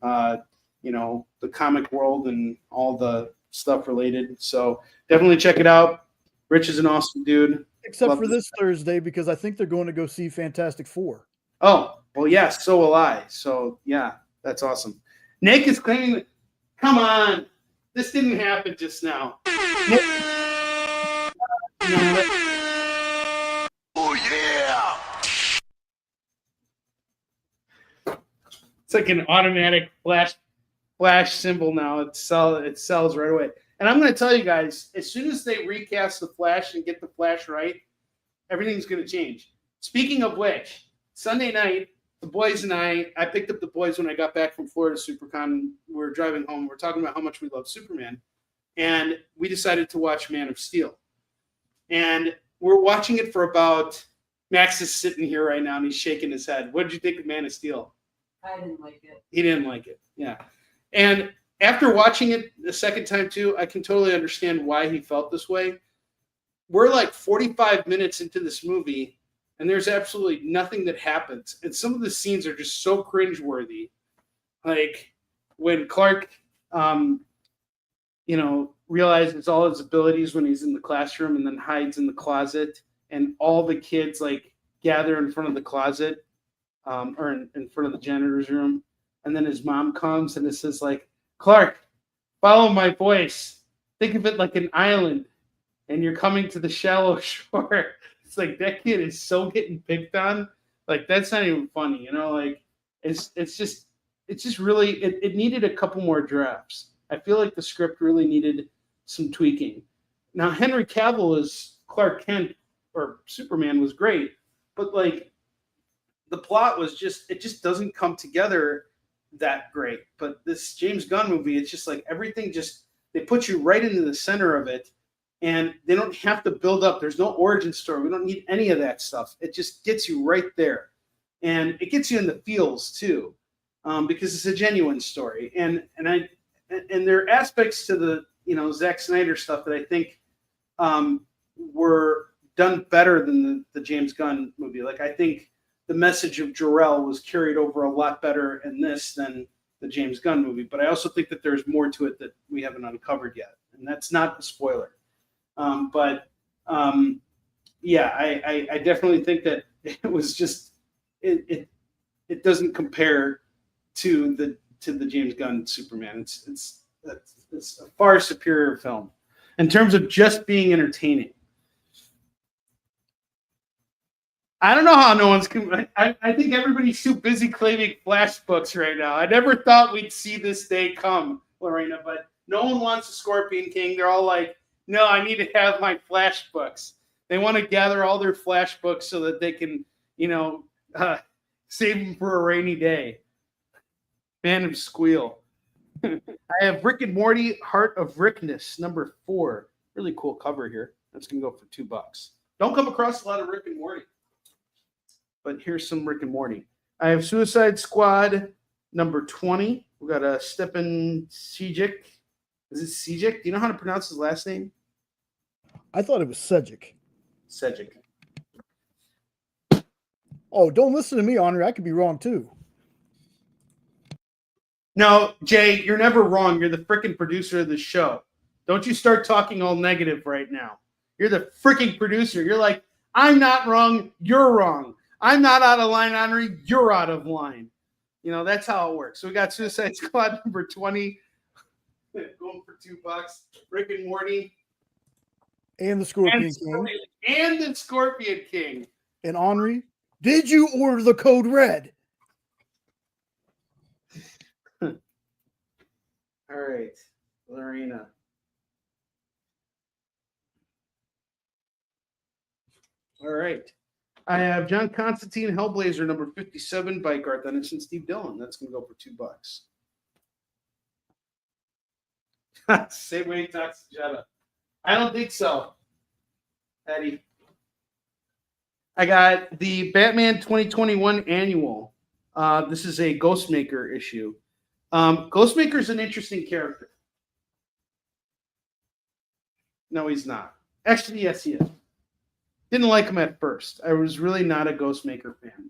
the comic world and all the stuff related. So definitely check it out. Rich is an awesome dude. Except for this Thursday, because I think they're going to go see Fantastic Four. Oh, well, yeah, so will I. So, yeah, that's awesome. Nick is claiming that, come on, this didn't happen just now. Nick, Oh yeah! it's like an automatic flash symbol now. It sells right away. And I'm going to tell you guys, as soon as they recast the Flash and get the Flash right, everything's going to change. Speaking of which, Sunday night, the boys and I picked up the boys when I got back from Florida SuperCon. We were driving home. We're talking about how much we love Superman. And we decided to watch Man of Steel. And we're watching it for about, Max is sitting here right now and he's shaking his head. What did you think of Man of Steel? I didn't like it. He didn't like it. Yeah. And after watching it the second time too, I can totally understand why he felt this way. We're like 45 minutes into this movie, and there's absolutely nothing that happens. And some of the scenes are just so cringeworthy. Like when Clark, realizes all his abilities when he's in the classroom and then hides in the closet, and all the kids like gather in front of the closet or in front of the janitor's room. And then his mom comes and it says like, Clark, follow my voice. Think of it like an island, and you're coming to the shallow shore. It's like that kid is so getting picked on. Like that's not even funny, Like it's just really it needed a couple more drafts. I feel like the script really needed some tweaking. Now Henry Cavill as Clark Kent or Superman was great, but like the plot was it just doesn't come together that great. But this James Gunn movie, it's just like everything they put you right into the center of it, and they don't have to build up. There's no origin story. We don't need any of that stuff. It just gets you right there, and it gets you in the feels too, because it's a genuine story. And there are aspects to the Zack Snyder stuff that I think were done better than the James Gunn movie. Like I think the message of Jor-El was carried over a lot better in this than the James Gunn movie. But I also think that there's more to it that we haven't uncovered yet. And that's not a spoiler. I definitely think that it was just, it doesn't compare to the James Gunn Superman. It's a far superior film in terms of just being entertaining. I don't know how no one's. I think everybody's too busy claiming Flash books right now. I never thought we'd see this day come, Lorena, but no one wants a Scorpion King. They're all like, no, I need to have my Flash books. They want to gather all their Flash books so that they can, save them for a rainy day. Phantom Squeal. I have Rick and Morty, Heart of Rickness, number 4. Really cool cover here. That's going to go for $2. Don't come across a lot of Rick and Morty. But here's some Rick and Morty. I have Suicide Squad number 20. We got a Stepan Sejic. Is it Sejic? Do you know how to pronounce his last name? I thought it was Sejic. Sejic. Oh, don't listen to me, Onrie. I could be wrong too. No, Jay, you're never wrong. You're the freaking producer of the show. Don't you start talking all negative right now. You're the freaking producer. You're like, I'm not wrong. You're wrong. I'm not out of line, Onrie. You're out of line. That's how it works. So we got Suicide Squad number 20 going for $2. Rick and Morty. And the Scorpion King. And the Scorpion King. And Onrie, did you order the code red? All right, Lorena. All right. I have John Constantine Hellblazer number 57 by Garth Ennis and Steve Dillon. That's going to go for $2. Same way he talks to Jetta. I don't think so, Eddie. I got the Batman 2021 annual. This is a Ghostmaker issue. Ghostmaker is an interesting character. No, he's not. Actually, yes, he is. Didn't like him at first. I was really not a Ghostmaker fan.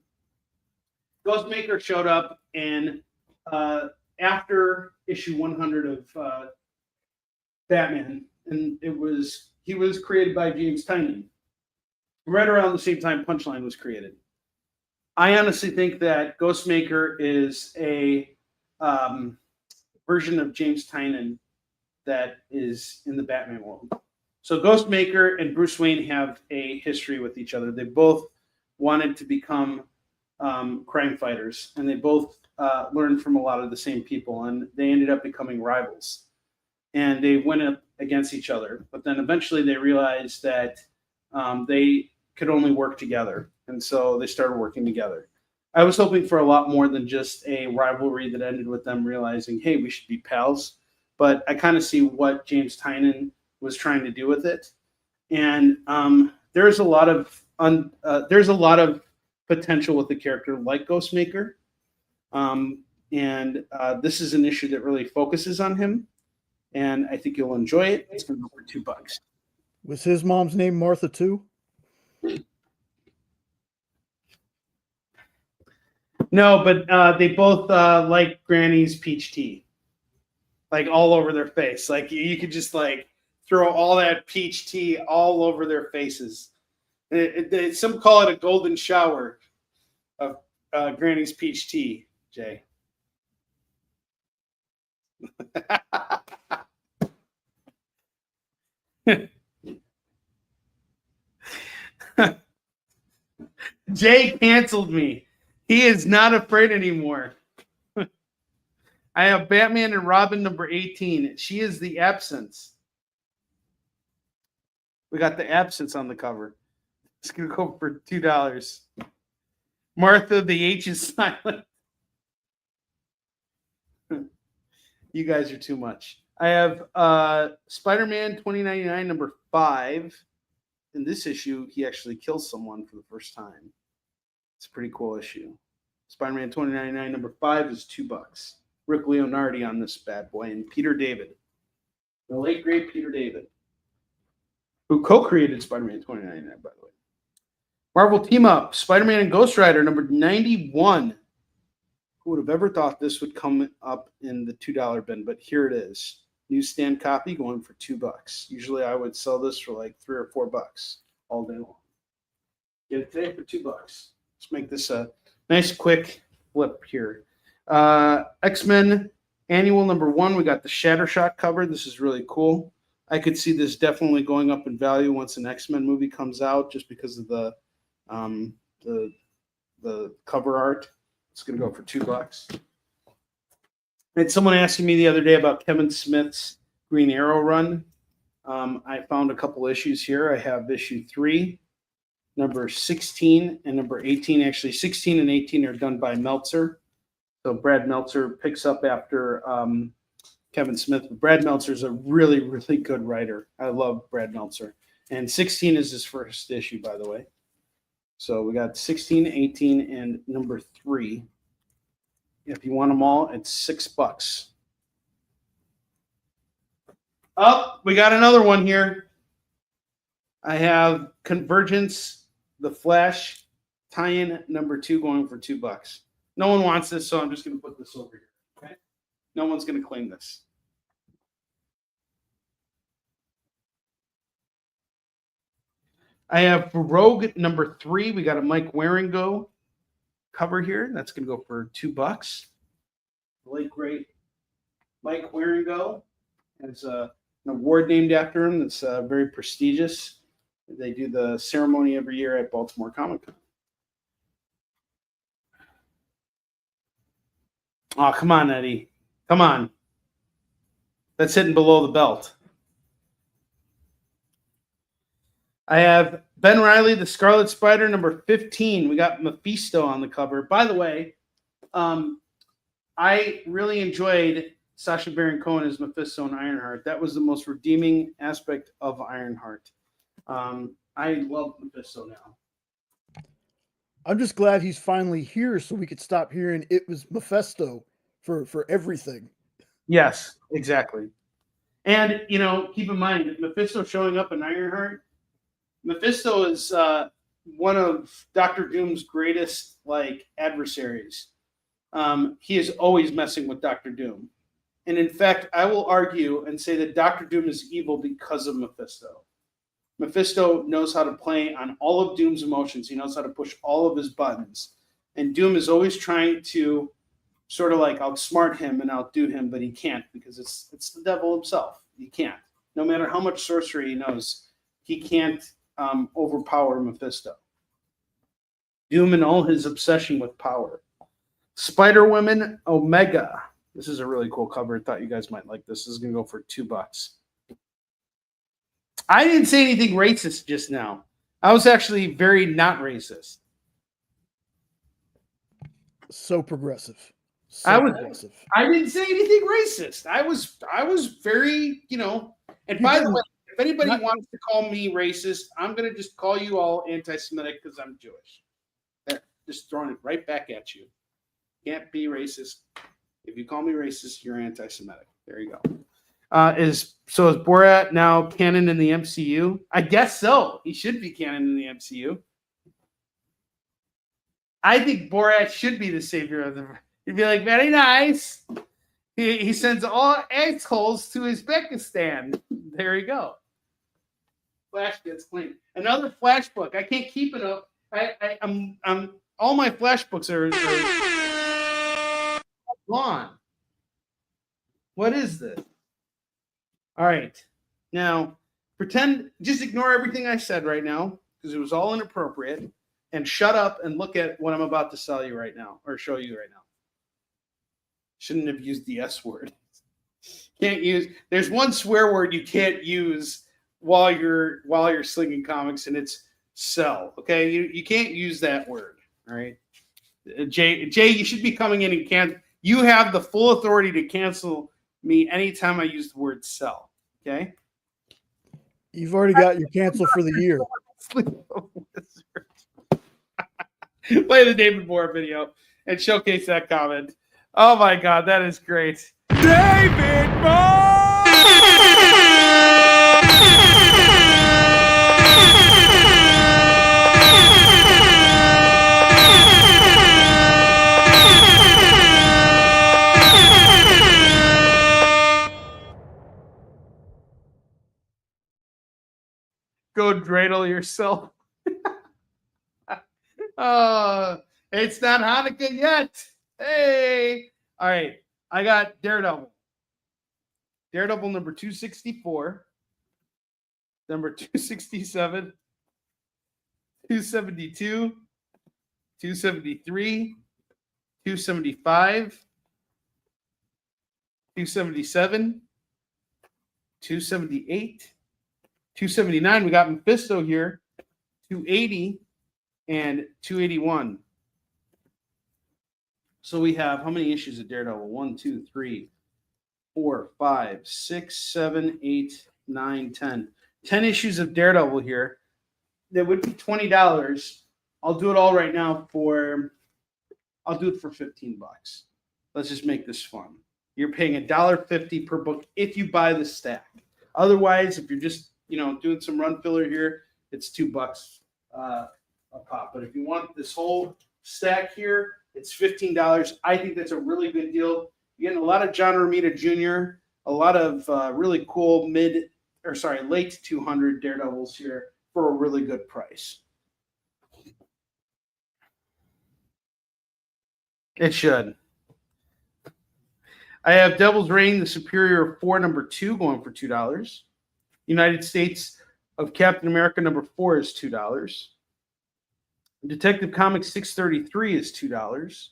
Ghostmaker showed up, and after issue 100 of Batman, and he was created by James Tynion. Right around the same time Punchline was created. I honestly think that Ghostmaker is a version of James Tynion that is in the Batman world. So Ghostmaker and Bruce Wayne have a history with each other. They both wanted to become crime fighters, and they both learned from a lot of the same people, and they ended up becoming rivals. And they went up against each other, but then eventually they realized that they could only work together, and so they started working together. I was hoping for a lot more than just a rivalry that ended with them realizing, hey, we should be pals. But I kind of see what James Tynion was trying to do with it, and there's a lot of potential with the character like Ghostmaker, and this is an issue that really focuses on him, and I think you'll enjoy it. It's going to go for $2. Was his mom's name Martha too? No, but they both like Granny's peach tea, like all over their face. Like you could just like throw all that peach tea all over their faces. Some call it a golden shower of Granny's peach tea, Jay. Jay canceled me. He is not afraid anymore. I have Batman and Robin number 18. She is the absence. We got the absence on the cover. It's going to go for $2. Martha, the H is silent. You guys are too much. I have Spider-Man 2099 number 5. In this issue, he actually kills someone for the first time. It's a pretty cool issue. Spider-Man 2099 number 5 is $2. Rick Leonardi on this bad boy, and Peter David, the late great Peter David, who co-created Spider-Man 2099, by the way. Marvel Team Up, Spider-Man and Ghost Rider number 91. Who would have ever thought this would come up in the $2 bin? But here it is. Newsstand copy going for $2. Usually I would sell this for like $3 or $4 all day long. Get it today for $2. Let's make this a nice quick flip here. X-Men Annual number 1. We got the Shattershot cover. This is really cool. I could see this definitely going up in value once an X-Men movie comes out, just because of the cover art. It's going to go for $2. I had someone asking me the other day about Kevin Smith's Green Arrow run. I found a couple issues here. I have issue 3, number 16, and number 18. Actually, 16 and 18 are done by Meltzer. So Brad Meltzer picks up after Kevin Smith. Brad Meltzer is a really, really good writer. I love Brad Meltzer. And 16 is his first issue, by the way. So we got 16, 18, and number 3. If you want them all, it's $6. Oh, we got another one here. I have Convergence, The Flash, tie-in number 2 going for $2. No one wants this, so I'm just going to put this over here. Okay? No one's going to claim this. I have Rogue number 3. We got a Mike Waringo cover here. That's going to go for $2. The late great Mike Waringo has an award named after him that's very prestigious. They do the ceremony every year at Baltimore Comic Con. Oh, come on, Eddie. Come on. That's hitting below the belt. I have Ben Reilly, the Scarlet Spider, number 15. We got Mephisto on the cover. By the way, I really enjoyed Sacha Baron Cohen as Mephisto and Ironheart. That was the most redeeming aspect of Ironheart. I love Mephisto now. I'm just glad he's finally here so we could stop hearing it was Mephisto for everything. Yes, exactly. And, keep in mind, Mephisto showing up in Ironheart, Mephisto is one of Dr. Doom's greatest, adversaries. He is always messing with Dr. Doom. And in fact, I will argue and say that Dr. Doom is evil because of Mephisto. Mephisto knows how to play on all of Doom's emotions. He knows how to push all of his buttons. And Doom is always trying to sort of outsmart him and outdo him, but he can't because it's the devil himself. He can't. No matter how much sorcery he knows, he can't overpower Mephisto. Doom and all his obsession with power. Spider-Woman Omega. This is a really cool cover. I thought you guys might like this. This is going to go for $2. I didn't say anything racist just now. I was actually very not racist. So progressive. I didn't say anything racist. I was very, and by the way, if anybody wants to call me racist, I'm going to just call you all anti-Semitic because I'm Jewish. Just throwing it right back at you. Can't be racist. If you call me racist, you're anti-Semitic. There you go. Is Borat now canon in the MCU? I guess so. He should be canon in the MCU. I think Borat should be the savior of the. He'd be like, very nice. He sends all assholes to Uzbekistan. There you go. Flash gets clean. Another Flash book. I can't keep it up. I'm all my Flash books are gone. What is this? All right. Now, just ignore everything I said right now because it was all inappropriate, and shut up and look at what I'm about to sell you right now or show you right now. Shouldn't have used the S word. Can't use. There's one swear word you can't use while you're slinging comics, and it's sell. Okay, you can't use that word. All right, Jay, you should be coming in and can't. You have the full authority to cancel me anytime I use the word sell. Okay. You've already got your cancel for the year. Play the David Moore video and showcase that comment. Oh my God, that is great. David Moore! Go dreidel yourself. It's not Hanukkah yet. Hey. All right. I got Daredevil. Daredevil number 264. Number 267. 272. 273. 275. 277. 278. 279. We got Mephisto here. 280 and 281. So we have how many issues of Daredevil? 1, 2, 3, 4, 5, 6, 7, 8, 9, 10. 10 issues of Daredevil here. That would be $20. I'll do it all right now I'll do it for $15. Let's just make this fun. You're paying $1.50 per book if you buy the stack. Otherwise, if you're just doing some run filler here, it's $2 a pop. But if you want this whole stack here, it's $15. I think that's a really good deal. You're getting a lot of John Romita Jr., a lot of really cool late 200 Daredevils here for a really good price. It should. I have Devil's Reign, the Superior 4, number 2, going for $2. United States of Captain America number 4 is $2. Detective Comics 633 is $2.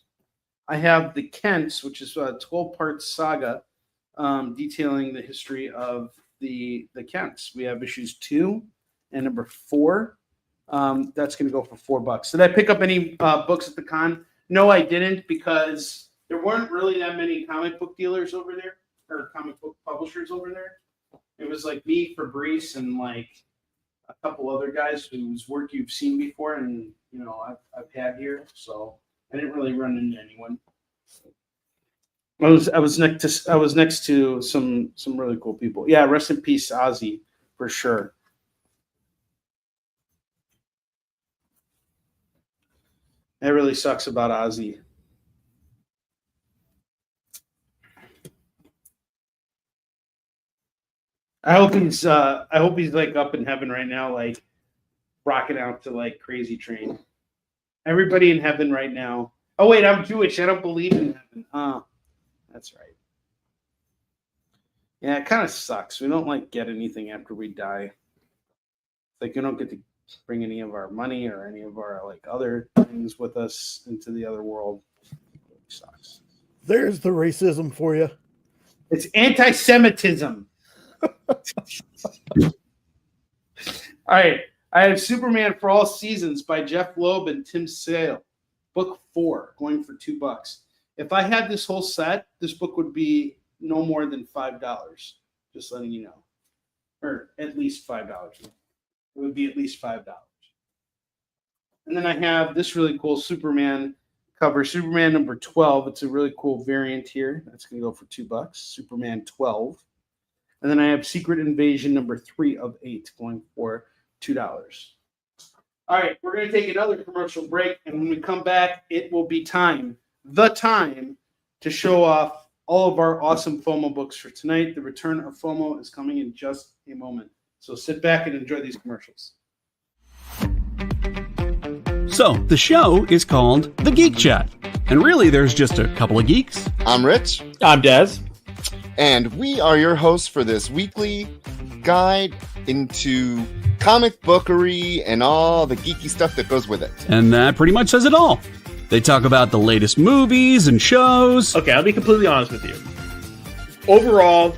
I have the Kents, which is a 12-part saga detailing the history of the Kents. We have issues 2 and number 4 That's going to go for $4. Did I pick up any books at the con? No, I didn't, because there weren't really that many comic book dealers over there, or comic book publishers over there. It was like me, Fabrice, and like a couple other guys whose work you've seen before, and I've had here. So I didn't really run into anyone. I was next to some really cool people. Yeah, rest in peace, Ozzy, for sure. That really sucks about Ozzy. I hope he's like up in heaven right now, like rocking out to like Crazy Train. Everybody in heaven right now. Oh wait, I'm Jewish. I don't believe in heaven. That's right. Yeah, it kind of sucks. We don't like get anything after we die. Like we don't get to bring any of our money or any of our like other things with us into the other world. It really sucks. There's the racism for you. It's anti-Semitism. All right. I have Superman for All Seasons by Jeff Loeb and Tim Sale. Book 4, going for $2. If I had this whole set, this book would be no more than $5. Just letting you know. Or at least $5. It would be at least $5. And then I have this really cool Superman cover, Superman number 12. It's a really cool variant here. That's going to go for $2. Superman 12. And then I have Secret Invasion number 3 of 8 going for $2. All right, we're going to take another commercial break. And when we come back, it will be the time to show off all of our awesome FOMO books for tonight. The return of FOMO is coming in just a moment. So sit back and enjoy these commercials. So, the show is called The Geek Chat. And really, there's just a couple of geeks. I'm Rich. I'm Dez. And we are your hosts for this weekly guide into comic bookery and all the geeky stuff that goes with it. And that pretty much says it all. They talk about the latest movies and shows. Okay, I'll be completely honest with you. Overall,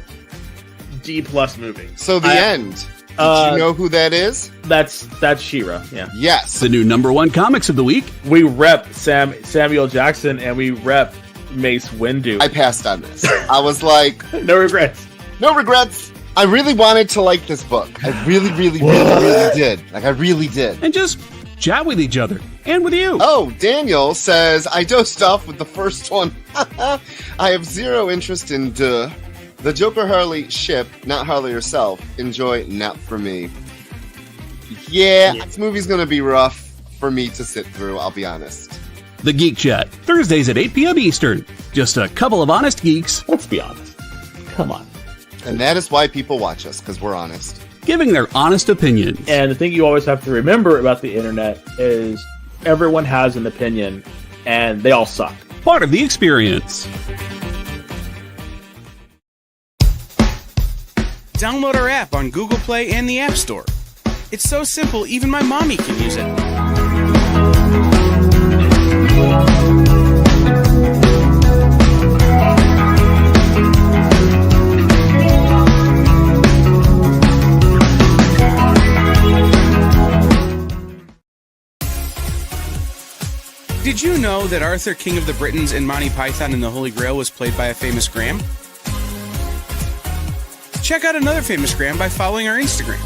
D+ movie. So the end. Did you know who that is? That's She-Ra, yeah. Yes. The new #1 comics of the week. We rep Samuel Jackson and we rep Mace Windu. I passed on this. I was like, no regrets. no regrets. I really wanted to like this book. I really did. Like, I really did. And just chat with each other. And with you. Oh, Daniel says, I dosed off with the first one. I have zero interest in the Joker Harley ship, not Harley herself. Enjoy, not for me. Yeah, this movie's gonna be rough for me to sit through, I'll be honest. The Geek Chat, Thursdays at 8 p.m. Eastern. Just a couple of honest geeks. Let's be honest. Come on. And that is why people watch us, because we're honest. Giving their honest opinions. And the thing you always have to remember about the internet is everyone has an opinion, and they all suck. Part of the experience. Download our app on Google Play and the App Store. It's so simple, even my mommy can use it. Did you know that Arthur, King of the Britons, in Monty Python and the Holy Grail was played by a famous Graham? Check out another famous Graham by following our Instagram.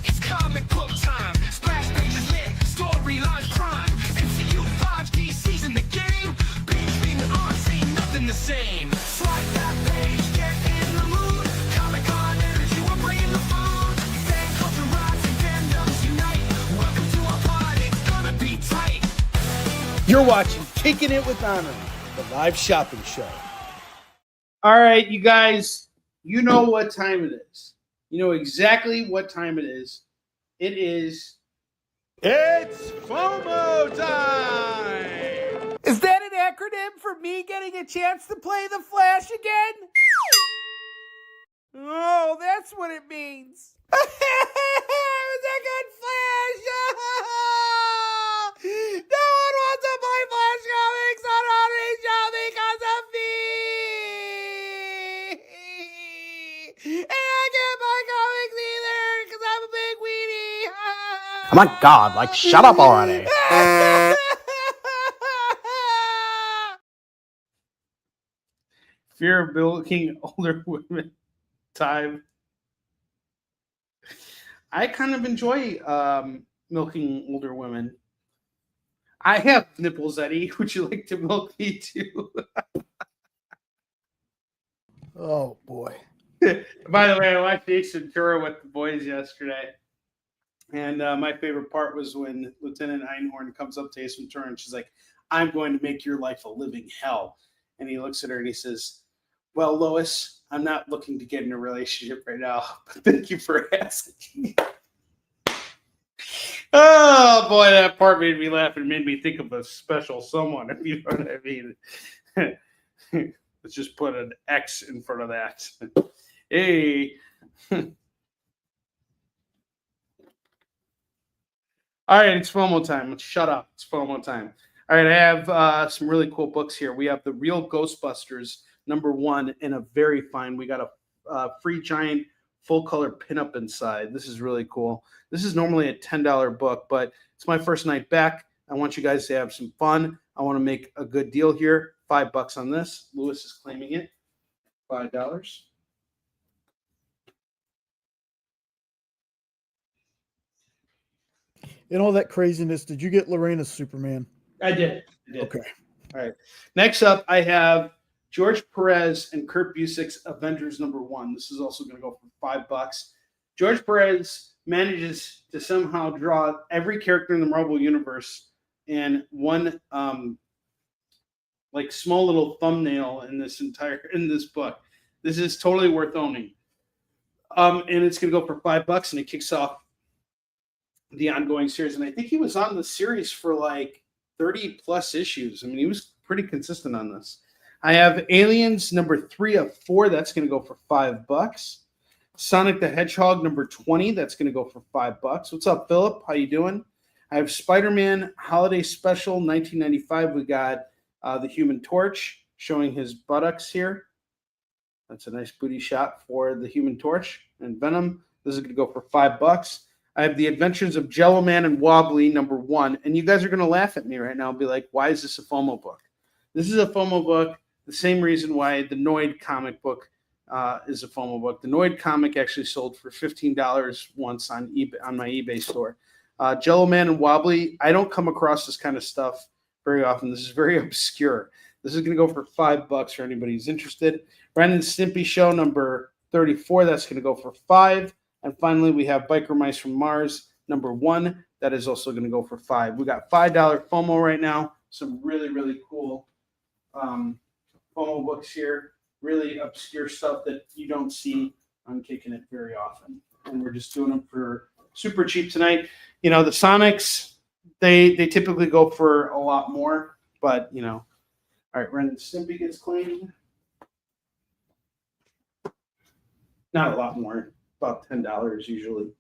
It's comic book time. Splash pages lit, storyline prime. MCU 5D season the game. Being on, ain't nothing the same. Swipe that page, get in the mood. Comic-Con energy, we're bringing the food. Fan culture rise and fandoms unite. Welcome to our party, it's gonna be tight. You're watching Kickin It With Onrie, the live shopping show. All right, you guys, you know what time it is. You know exactly what time it is. It is... It's FOMO time! Is that an acronym for me getting a chance to play the Flash again? Oh, that's what it means. I was a good Flash! No one wants to play Flash My God, like, shut up already. Fear of milking older women. Time. I kind of enjoy milking older women. I have nipples, Eddie. Would you like to milk me too? Oh boy. By the way, I watched Ace Ventura with the boys yesterday. And my favorite part was when Lieutenant Einhorn comes up to Ace Ventura and she's like, I'm going to make your life a living hell. And he looks at her and he says, well, Lois, I'm not looking to get in a relationship right now, but thank you for asking. Oh, boy, that part made me laugh and made me think of a special someone, if you know what I mean. Let's just put an X in front of that. Hey. All right, it's FOMO time. Let's shut up. It's FOMO time. All right, I have some really cool books here. We have The Real Ghostbusters, #1, and a very fine. We got a free giant full-color pinup inside. This is really cool. This is normally a $10 book, but it's my first night back. I want you guys to have some fun. I want to make a good deal here. $5 on this. Lewis is claiming it. $5. In all that craziness, did you get Lorena's Superman? I did. Okay. All right. Next up, I have George Perez and Kurt Busiek's Avengers #1. This is also going to go for $5. George Perez manages to somehow draw every character in the Marvel Universe in one like small little thumbnail in this book. This is totally worth owning. And it's going to go for $5, and it kicks off the ongoing series. And I think he was on the series for like 30 plus issues. I mean, he was pretty consistent on this. I have Aliens #3 of 4. That's going to go for $5. Sonic the Hedgehog #20. That's going to go for $5. What's up, Philip? How you doing? I have Spider-Man Holiday Special 1995. We got the Human Torch showing his buttocks here. That's a nice booty shot for the Human Torch. And Venom. This is going to go for $5. I have The Adventures of Jello Man and Wobbly #1. And you guys are going to laugh at me right now and be like, why is this a FOMO book? This is a FOMO book, the same reason why the Noid comic book is a FOMO book. The Noid comic actually sold for $15 once on eBay, on my eBay store. Jello Man and Wobbly, I don't come across this kind of stuff very often. This is very obscure. This is going to go for $5 for anybody who's interested. Ren and Stimpy Show #34. That's going to go for $5. And finally, we have Biker Mice from Mars #1. That is also going to go for $5. We got $5 FOMO right now. Some really, really cool FOMO books here. Really obscure stuff that you don't see on Kickin' It very often. And we're just doing them for super cheap tonight. You know, the Sonics, they typically go for a lot more. But, you know, all right, Ren and Stimpy gets claimed. Not a lot more. About $10 usually.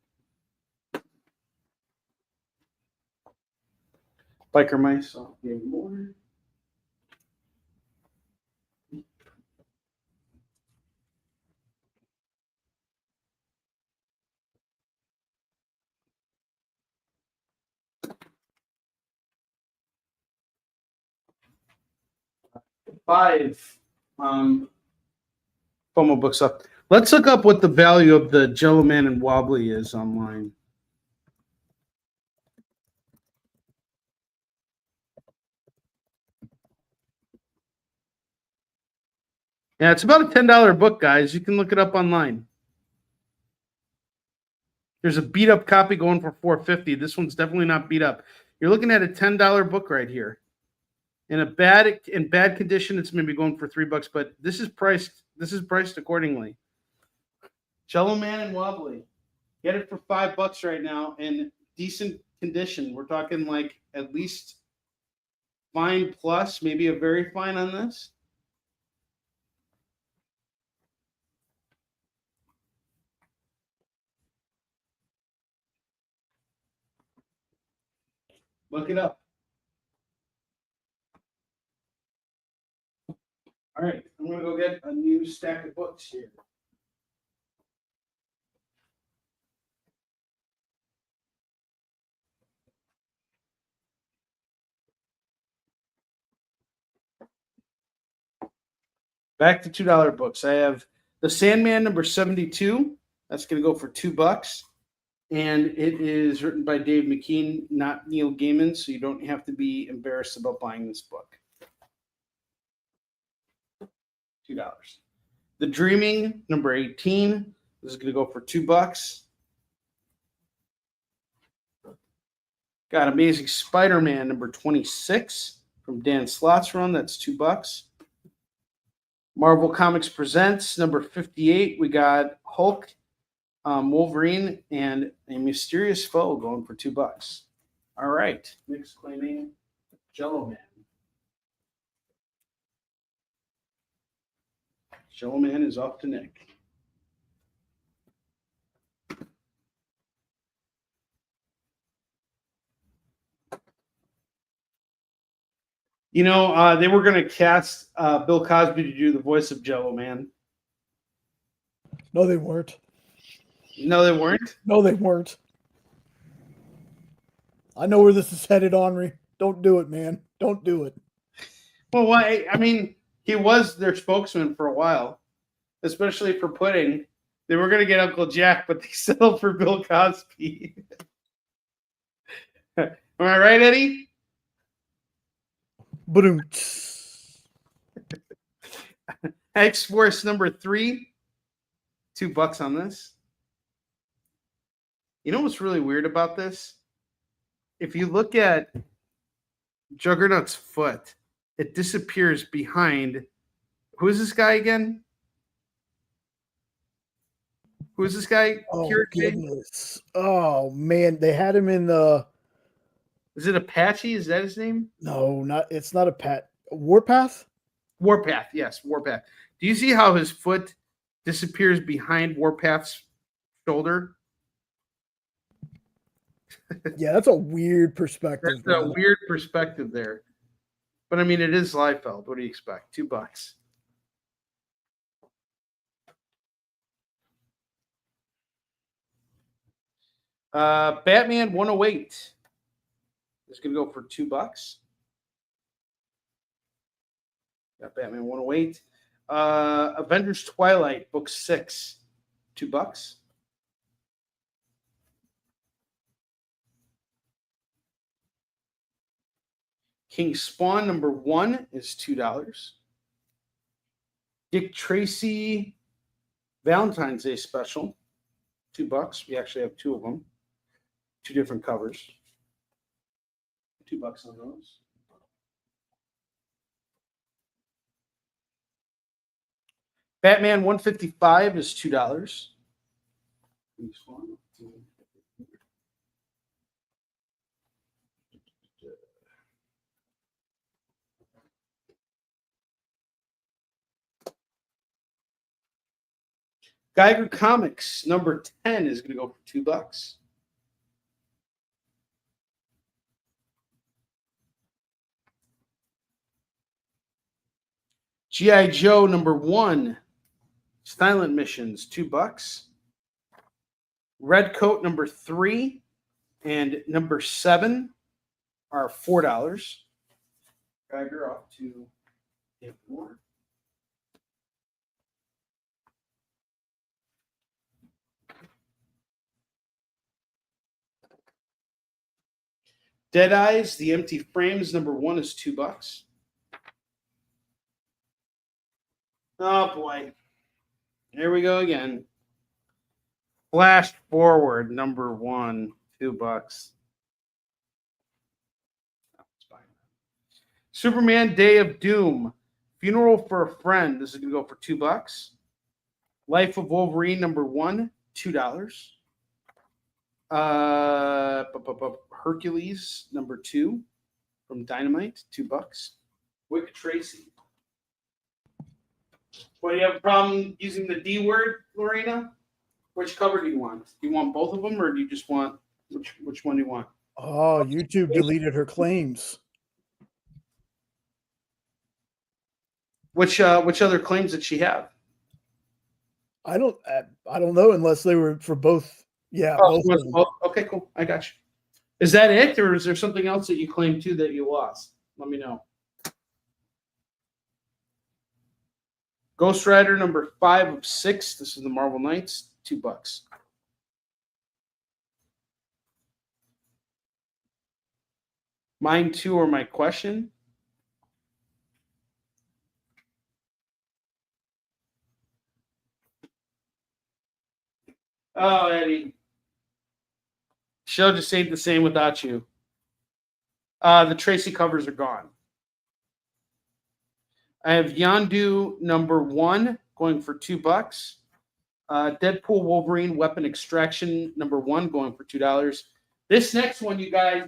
Biker Mice, I'll give you more. $5 FOMO books up. Let's look up what the value of the Jello Man and Wobbly is online. Yeah, it's about a $10 book, guys. You can look it up online. There's a beat up copy going for $4.50. This one's definitely not beat up. You're looking at a $10 book right here. In bad condition, it's maybe going for $3, but this is priced accordingly. Jello Man and Wobbly. Get it for $5 right now in decent condition. We're talking like at least fine plus, maybe a very fine on this. Look it up. All right, I'm going to go get a new stack of books here. Back to $2 books. I have The Sandman number 72. That's going to go for $2. And it is written by Dave McKean, not Neil Gaiman, so you don't have to be embarrassed about buying this book. $2. The Dreaming number 18. This is going to go for $2. Got Amazing Spider-Man number 26 from Dan Slott's run. That's $2. Marvel Comics Presents number 58. We got Hulk, Wolverine, and a Mysterious Foe going for $2. All right. Nick's claiming Jello Man. Jello Man is off to Nick. You know, they were going to cast Bill Cosby to do the voice of Jello Man. No, they weren't. No, they weren't. No, they weren't. I know where this is headed, Onrie. Don't do it, man. Don't do it. Well, why? I mean, he was their spokesman for a while, especially for pudding. They were going to get Uncle Jack, but they settled for Bill Cosby. Am I right, Eddie? Boom. X-Force number 3. $2 on this. You know what's really weird about this? If you look at Juggernaut's foot, it disappears behind. Who is this guy again? Who is this guy? Oh, Curated? goodness. Oh, man. They had him in the... Is it Apache? Is that his name? No, it's not a pet. Warpath? Warpath, yes, Warpath. Do you see how his foot disappears behind Warpath's shoulder? Yeah, that's a weird perspective. That's a weird perspective there. But I mean, it is Liefeld. What do you expect? $2. Batman 108 is going to go for $2. Got Batman 108. Avengers Twilight, book 6, $2. King Spawn number 1 is $2. Dick Tracy Valentine's Day special, $2. We actually have 2 of them, 2 different covers. $2 on those. Batman 155 is $2. Geiger Comics number 10 is going to go for $2. G.I. Joe number 1, Silent Missions, $2. Red Coat number 3 and number 7 are $4. Geiger off to get more. Dead Eyes, The Empty Frames, number 1 is $2. Oh boy. Here we go again. Flash Forward, number 1, $2. Superman Day of Doom, Funeral for a Friend. This is going to go for $2. Life of Wolverine, number 1, $2. Hercules number 2 from Dynamite, $2. Wick Tracy. Well, you have a problem using the D word, Lorena? Which cover do you want? Do you want both of them, or do you just want which one do you want? Oh, YouTube deleted her claims. Which other claims did she have? I don't know unless they were for both. Yeah, both of them. Okay, cool. I got you. Is that it, or is there something else that you claimed too that you lost? Let me know. Ghost Rider number 5 of 6. This is the Marvel Knights, $2. Mine too, or my question. Oh, Eddie. Show just ain't the same without you. The Tracy covers are gone. I have Yondu number 1 going for $2. Deadpool Wolverine Weapon Extraction number 1 going for $2. This next one, you guys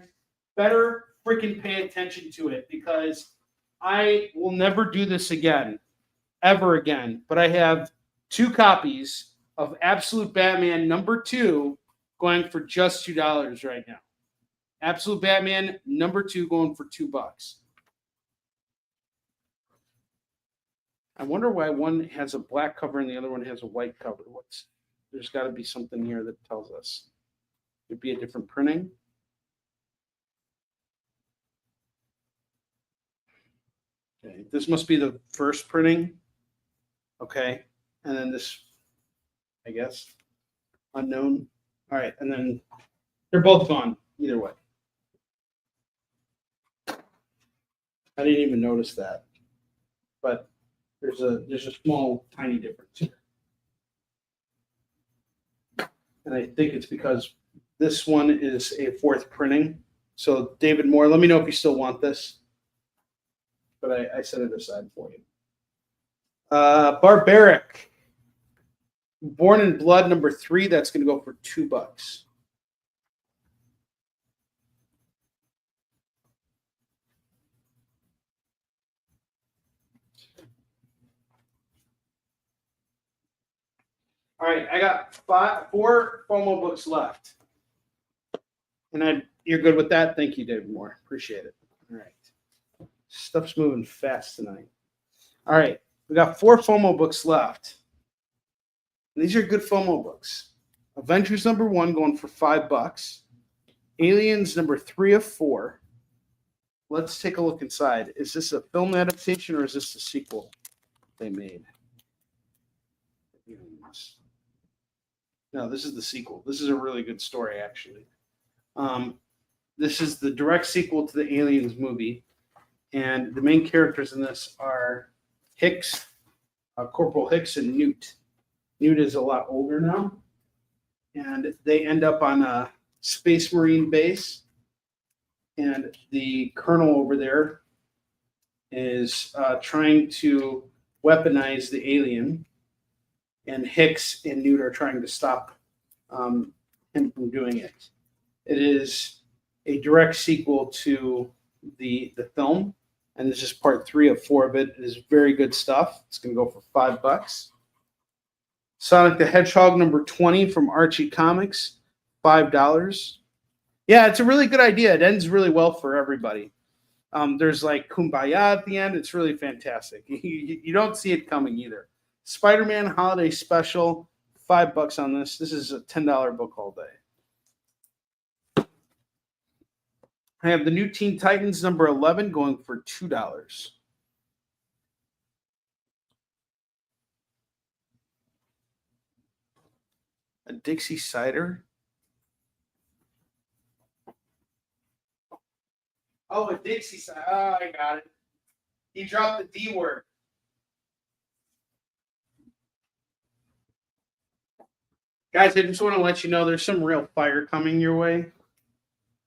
better freaking pay attention to it because I will never do this again, ever again. But I have 2 copies of Absolute Batman number 2 going for just $2 right now. Absolute Batman number 2 going for $2. I wonder why one has a black cover and the other one has a white cover. There's got to be something here that tells us. It'd be a different printing. Okay, this must be the first printing. Okay, and then this, I guess, unknown. All right, and then they're both gone either way. I didn't even notice that, but there's a small, tiny difference here. And I think it's because this one is a 4th printing. So, David Moore, let me know if you still want this. But I set it aside for you. Barbaric. Born in Blood number 3. That's going to go for $2. All right, I got 4 FOMO books left. And you're good with that? Thank you, David Moore. Appreciate it. All right. Stuff's moving fast tonight. All right, we got 4 FOMO books left. And these are good FOMO books. Avengers number 1 going for $5. Aliens number 3 of 4. Let's take a look inside. Is this a film adaptation or is this a sequel they made? No, this is the sequel. This is a really good story, actually. This is the direct sequel to the Aliens movie. And the main characters in this are Hicks, Corporal Hicks, and Newt. Newt is a lot older now. And they end up on a Space Marine base. And the colonel over there is trying to weaponize the alien. And Hicks and Newt are trying to stop him from doing it. It is a direct sequel to the film, and this is part 3 of 4 of it. It is very good stuff. It's going to go for $5. Sonic the Hedgehog number 20 from Archie Comics, $5. Yeah, it's a really good idea. It ends really well for everybody. There's like Kumbaya at the end. It's really fantastic. You don't see it coming either. Spider-Man Holiday Special, $5 on this. This is a $10 book all day. I have the new Teen Titans number 11 going for $2. A Dixie Cider. Oh, a Dixie Cider. Oh, I got it. He dropped the D word. Guys, I just want to let you know there's some real fire coming your way.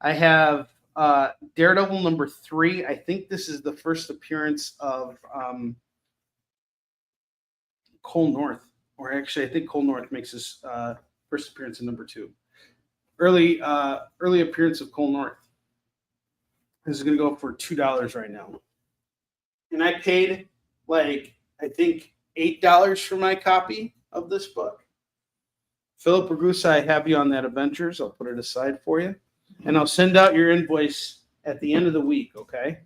I have Daredevil number 3. I think this is the first appearance of Cole North. Or actually, I think Cole North makes his first appearance in number 2. Early appearance of Cole North. This is going to go for $2 right now. And I paid, I think $8 for my copy of this book. Philip Ragusa, I have you on that Avengers. I'll put it aside for you. And I'll send out your invoice at the end of the week, okay?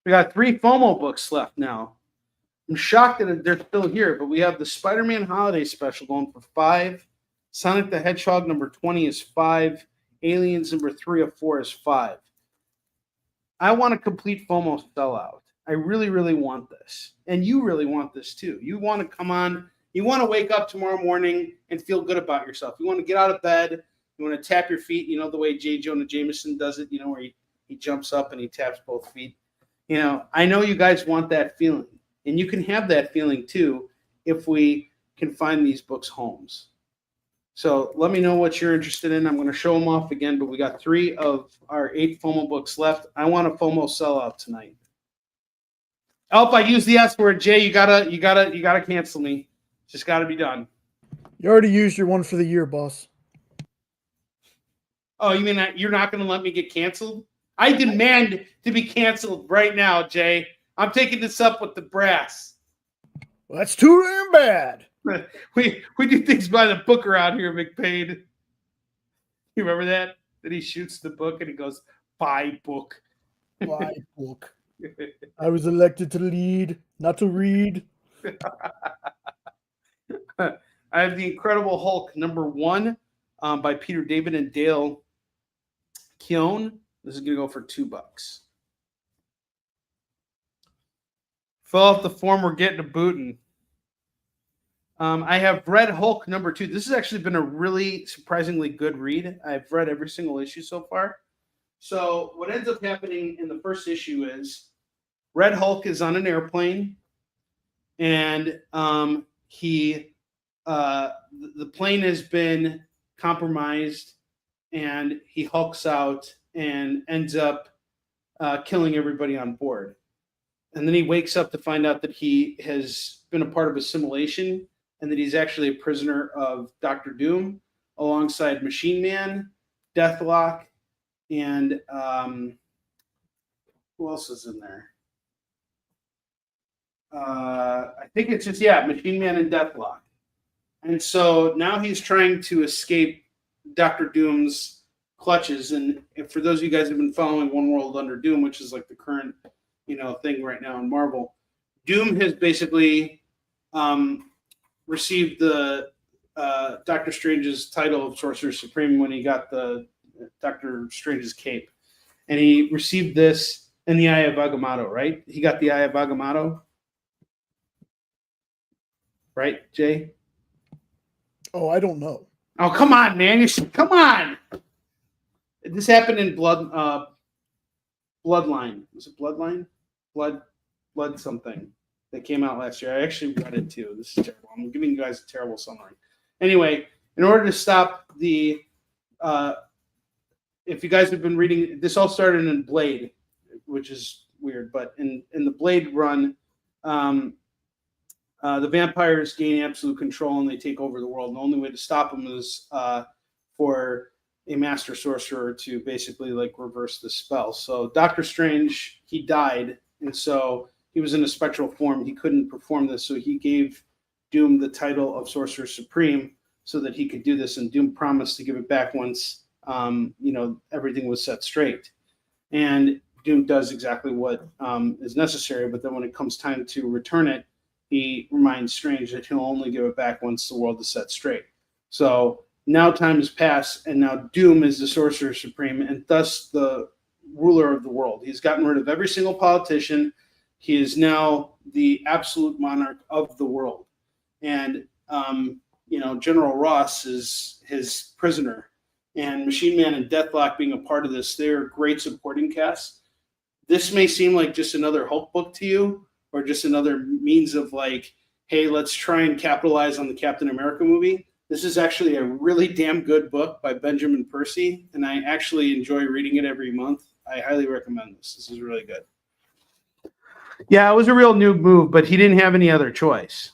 We got 3 FOMO books left now. I'm shocked that they're still here, but we have the Spider-Man Holiday Special going for $5. Sonic the Hedgehog number 20 is $5. Aliens number 3 of 4 is $5. I want a complete FOMO sellout. I really, really want this. And you really want this too. You want to come on, you want to wake up tomorrow morning and feel good about yourself. You want to get out of bed, you want to tap your feet, you know, the way J. Jonah Jameson does it, you know, where he jumps up and he taps both feet. You know, I know you guys want that feeling. And you can have that feeling too if we can find these books homes. So let me know what you're interested in. I'm going to show them off again, but we got 3 of our 8 FOMO books left. I want a FOMO sellout tonight. Oh, if I use the S word, Jay, you gotta cancel me. Just gotta be done. You already used your one for the year, boss. Oh, you mean that you're not going to let me get canceled? I demand to be canceled right now, Jay. I'm taking this up with the brass. Well, that's too damn bad. We do things by the book around here, McPain. You remember that? That he shoots the book and he goes, "Buy book." Buy book. I was elected to lead, not to read. I have The Incredible Hulk number 1 by Peter David and Dale Keown. This is going to go for $2. Fill out the form. We're getting a booting. I have Red Hulk number 2. This has actually been a really surprisingly good read. I've read every single issue so far. So what ends up happening in the first issue is Red Hulk is on an airplane, and the plane has been compromised, and he hulks out and ends up killing everybody on board. And then he wakes up to find out that he has been a part of a simulation and that he's actually a prisoner of Dr. Doom alongside Machine Man, Deathlock, and who else is in there? I think it's just, Machine Man and Deathlock. And so now he's trying to escape Dr. Doom's clutches. And for those of you guys who have been following One World Under Doom, which is like the current, thing right now in Marvel, Doom has basically received the Doctor Strange's title of Sorcerer Supreme when he got the Doctor Strange's cape. And he received this in the Eye of Agamotto, right? He got the Eye of Agamotto. Right, Jay? Oh, I don't know. Oh, come on, man. Come on. This happened in Bloodline. Was it Bloodline? Blood something that came out last year. I actually read it too. This is terrible. I'm giving you guys a terrible summary. Anyway, in order to stop the if you guys have been reading, this all started in Blade, which is weird, but in the Blade run, the vampires gain absolute control and they take over the world. And the only way to stop them is for a master sorcerer to basically reverse the spell. So Doctor Strange, he died, and so he was in a spectral form. He couldn't perform this, so he gave Doom the title of Sorcerer Supreme so that he could do this. And Doom promised to give it back once everything was set straight. And Doom does exactly what is necessary. But then when it comes time to return it, he reminds Strange that he'll only give it back once the world is set straight. So now time has passed, and now Doom is the Sorcerer Supreme, and thus the ruler of the world. He's gotten rid of every single politician. He is now the absolute monarch of the world. And, General Ross is his prisoner. And Machine Man and Deathlock being a part of this, they're great supporting cast. This may seem like just another Hulk book to you, or just another means of hey, let's try and capitalize on the Captain America movie. This is actually a really damn good book by Benjamin Percy, and I actually enjoy reading it every month. I highly recommend this. This is really good. Yeah, it was a real noob move, but he didn't have any other choice.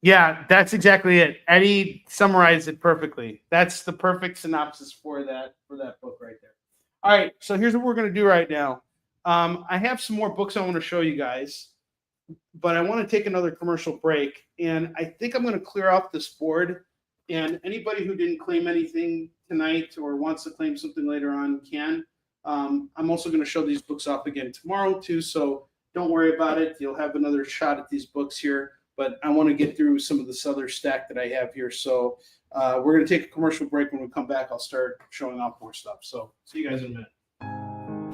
Yeah, that's exactly it. Eddie summarized it perfectly. That's the perfect synopsis for that book right there. All right, so here's what we're going to do right now. I have some more books I want to show you guys, but I want to take another commercial break, and I think I'm going to clear off this board, and anybody who didn't claim anything tonight or wants to claim something later on can. I'm also going to show these books off again tomorrow too, so don't worry about it. You'll have another shot at these books here, but I want to get through some of this other stack that I have here. So we're going to take a commercial break. When we come back, I'll start showing off more stuff. So see you guys in a minute.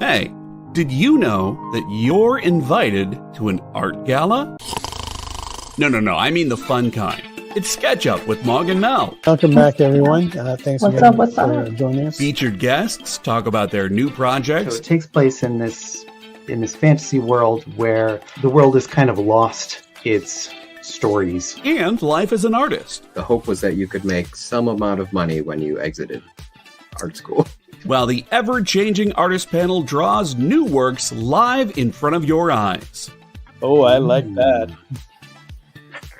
Hey, did you know that you're invited to an art gala? No, I mean the fun kind. It's SketchUp with Mog and Mel. Welcome back, everyone. Thanks again for joining us. Featured guests talk about their new projects. So it takes place in this fantasy world where the world has kind of lost its stories. And life as an artist. The hope was that you could make some amount of money when you exited art school. While the ever-changing artist panel draws new works live in front of your eyes. Oh, I like that.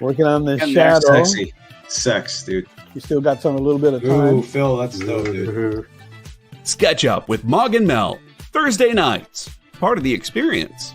Working on this shadow. Sexy. Sex, dude. You still got a little bit of time. Ooh, Phil, that's dope, dude. SketchUp with Mog and Mel. Thursday nights. Part of the experience.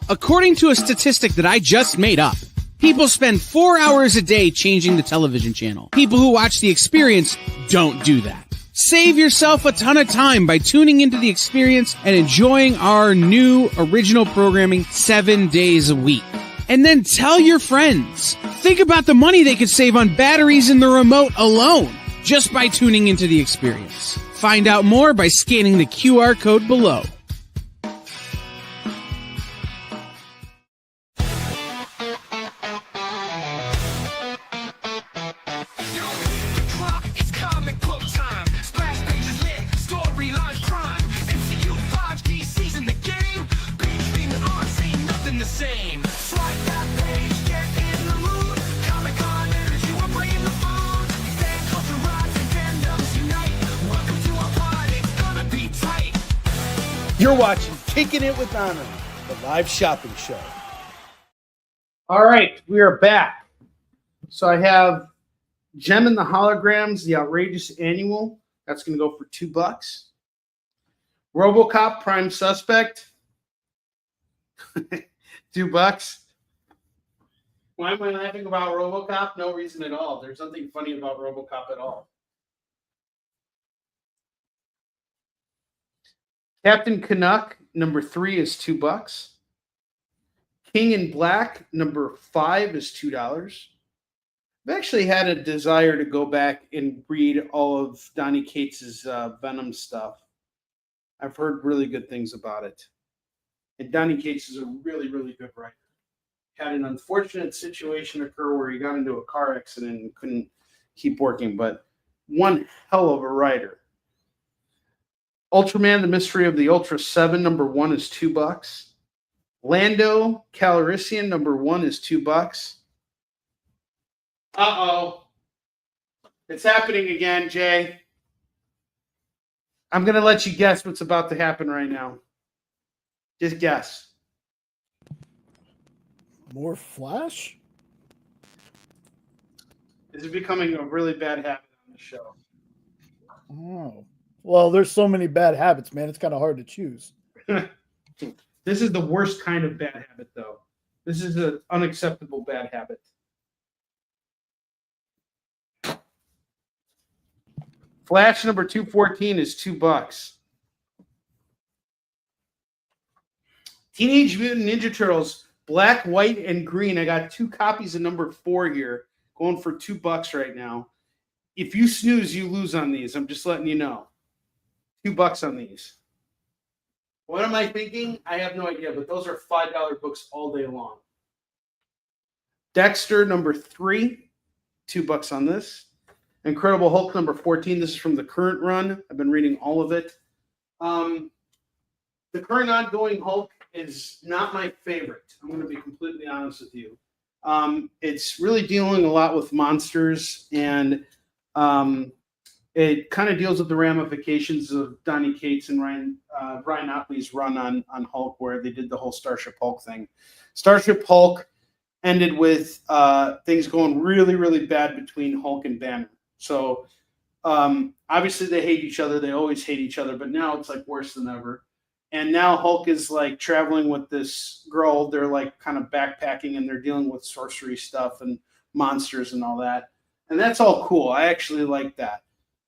According to a statistic that I just made up, people spend 4 hours a day changing the television channel. People who watch The Experience don't do that. Save yourself a ton of time by tuning into The Experience and enjoying our new original programming 7 days a week. And then tell your friends. Think about the money they could save on batteries in the remote alone just by tuning into The Experience. Find out more by scanning the QR code below. You're watching Kickin It With Onrie, the live shopping show. All right, we are back. So I have Gem and the Holograms, the Outrageous Annual. That's going to go for $2. RoboCop Prime Suspect, $2. Why am I laughing about RoboCop? No reason at all. There's nothing funny about RoboCop at all. Captain Canuck, number 3 is $2. King in Black, number 5 is $2. I've actually had a desire to go back and read all of Donny Cates's Venom stuff. I've heard really good things about it. And Donny Cates is a really, really good writer. Had an unfortunate situation occur where he got into a car accident and couldn't keep working, but one hell of a writer. Ultraman, The Mystery of the Ultra 7, number 1 is $2. Lando Calrissian, number 1 is $2. Uh-oh. It's happening again, Jay. I'm going to let you guess what's about to happen right now. Just guess. More Flash? This is becoming a really bad habit on the show. Oh. Well, there's so many bad habits, man. It's kind of hard to choose. This is the worst kind of bad habit, though. This is an unacceptable bad habit. Flash number 214 is $2. Teenage Mutant Ninja Turtles, black, white, and green. I got 2 copies of number 4 here, going for $2 right now. If you snooze, you lose on these. I'm just letting you know. $2 on these. What am I thinking? I have no idea, but those are $5 books all day long. Dexter number 3, $2 on this. Incredible Hulk number 14. This is from the current run. I've been reading all of it. The current ongoing Hulk is not my favorite. I'm going to be completely honest with you. It's really dealing a lot with monsters, and it kind of deals with the ramifications of Donny Cates and Ryan Otley's run on Hulk, where they did the whole Starship Hulk thing. Starship Hulk ended with things going really, really bad between Hulk and Banner. So obviously they hate each other. They always hate each other, but now it's like worse than ever. And now Hulk is like traveling with this girl. They're like kind of backpacking, and they're dealing with sorcery stuff and monsters and all that. And that's all cool. I actually like that.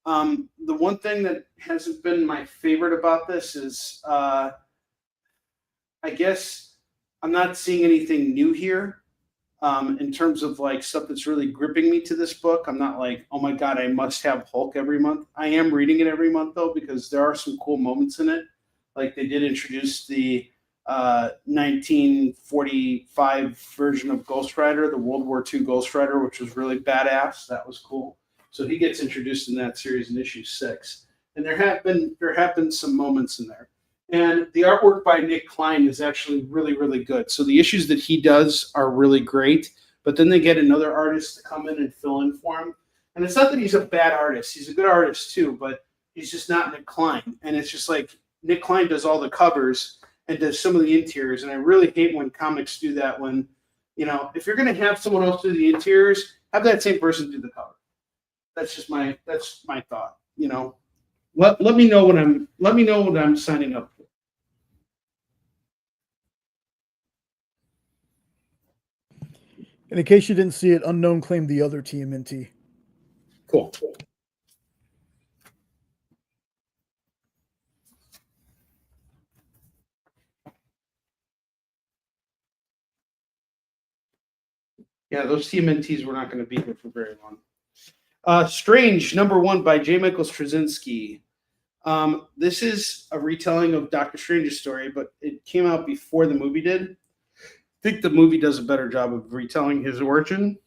The one thing that hasn't been my favorite about this is I guess I'm not seeing anything new here. In terms of like stuff that's really gripping me to this book. I'm not like, oh my God, I must have Hulk every month. I am reading it every month though, because there are some cool moments in it. Like they did introduce the 1945 version of Ghost Rider, the World War II Ghost Rider, which was really badass. That was cool. So he gets introduced in that series in issue 6. And there have been some moments in there. And the artwork by Nick Klein is actually really, really good. So the issues that he does are really great, but then they get another artist to come in and fill in for him. And it's not that he's a bad artist. He's a good artist too, but he's just not Nick Klein. And it's just like Nick Klein does all the covers and does some of the interiors. And I really hate when comics do that when, if you're going to have someone else do the interiors, have that same person do the cover. That's my thought, Let me know what I'm signing up for. And in case you didn't see it, Unknown claimed the other TMNT. Cool. Yeah, those TMNTs were not going to be here for very long. Strange, #1 by J. Michael Straczynski. This is a retelling of Doctor Strange's story, but it came out before the movie did. I think the movie does a better job of retelling his origin.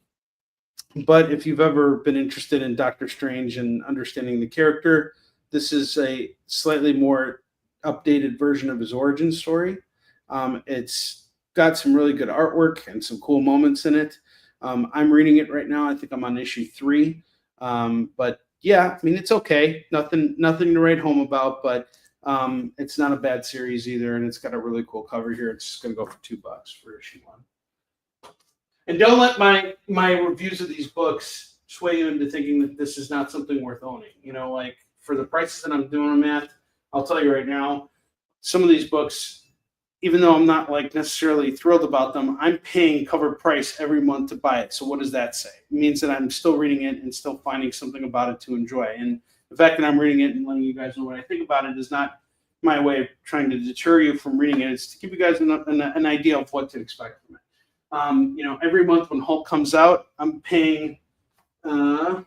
But if you've ever been interested in Doctor Strange and understanding the character, this is a slightly more updated version of his origin story. It's got some really good artwork and some cool moments in it. I'm reading it right now. I think I'm on issue 3. But yeah, I mean, it's okay. Nothing to write home about, but it's not a bad series either. And it's got a really cool cover here. It's going to go for $2 for issue 1. And don't let my reviews of these books sway you into thinking that this is not something worth owning. Like for the prices that I'm doing them at, I'll tell you right now, some of these books, even though I'm not like necessarily thrilled about them, I'm paying cover price every month to buy it. So what does that say? It means that I'm still reading it and still finding something about it to enjoy. And the fact that I'm reading it and letting you guys know what I think about it is not my way of trying to deter you from reading it. It's to give you guys an idea of what to expect from it. Every month when Hulk comes out, I'm paying $4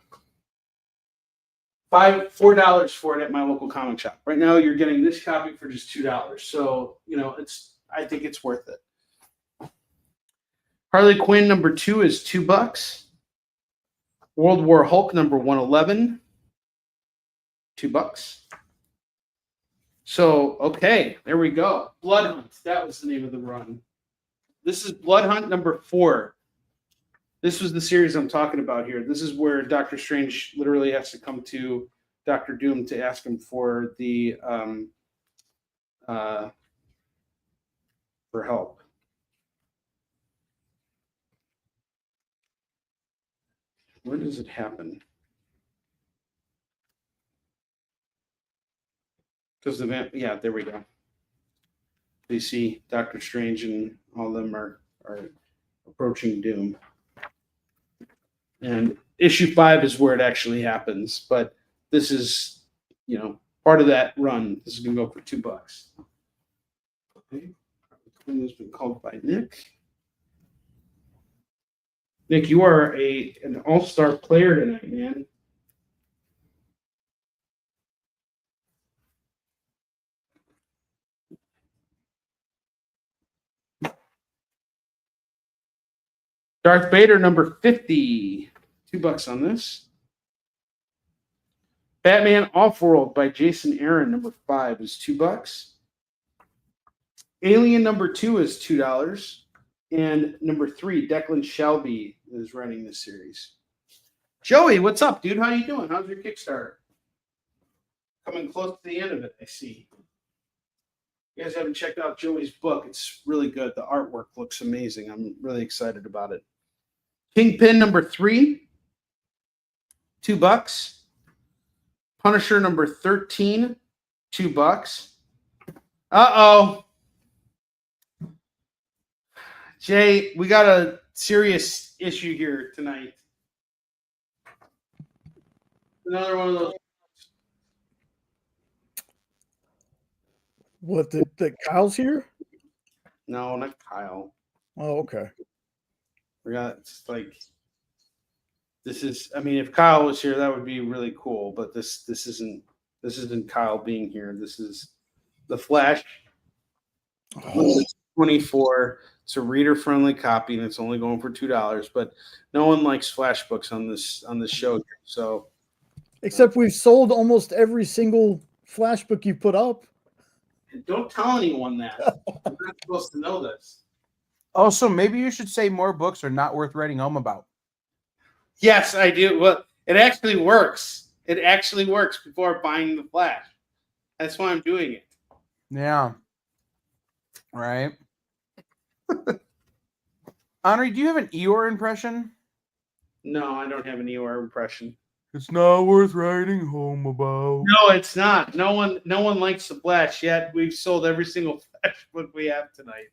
for it at my local comic shop. Right now, you're getting this copy for just $2. So, I think it's worth it. Harley Quinn #2 is $2. World War Hulk #111, $2. So, okay, there we go. Blood Hunt, that was the name of the run. This is Blood Hunt #4. This was the series I'm talking about here. This is where Doctor Strange literally has to come to Doctor Doom to ask him for the for help. Where does it happen? Because yeah, there we go. You see Doctor Strange and all of them are approaching Doom. And issue 5 is where it actually happens. But this is, part of that run. This is going to go for $2. Okay. Queen has been called by Nick. Nick, you are an all-star player tonight, man. Darth Vader #50, $2 on this. Batman Offworld by Jason Aaron #5 is $2. Alien number 2 is $2. And number 3, Declan Shelby is running this series. Joey, what's up, dude? How you doing? How's your Kickstarter? Coming close to the end of it, I see. You guys haven't checked out Joey's book. It's really good. The artwork looks amazing. I'm really excited about it. Kingpin number 3, $2. Punisher number 13, $2. Uh-oh. Jay, we got a serious issue here tonight. Another one of those. What, the Kyle's here? No, not Kyle. Oh, okay. We got, it's like, this is, I mean, if Kyle was here, that would be really cool, but this isn't Kyle being here. This is the Flash. 24. It's a reader-friendly copy, and it's only going for $2. But no one likes Flash books on this show. So, except we've sold almost every single Flash book you put up. Don't tell anyone that. You're not supposed to know this. Also, maybe you should say more books are not worth writing home about. Yes, I do. Well, it actually works. It actually works before buying the Flash. That's why I'm doing it. Yeah. Right. Onrie, do you have an Eeyore impression? No, I don't have an Eeyore impression. It's not worth writing home about. No, it's not. No one likes the Flash yet. We've sold every single Flash book we have tonight.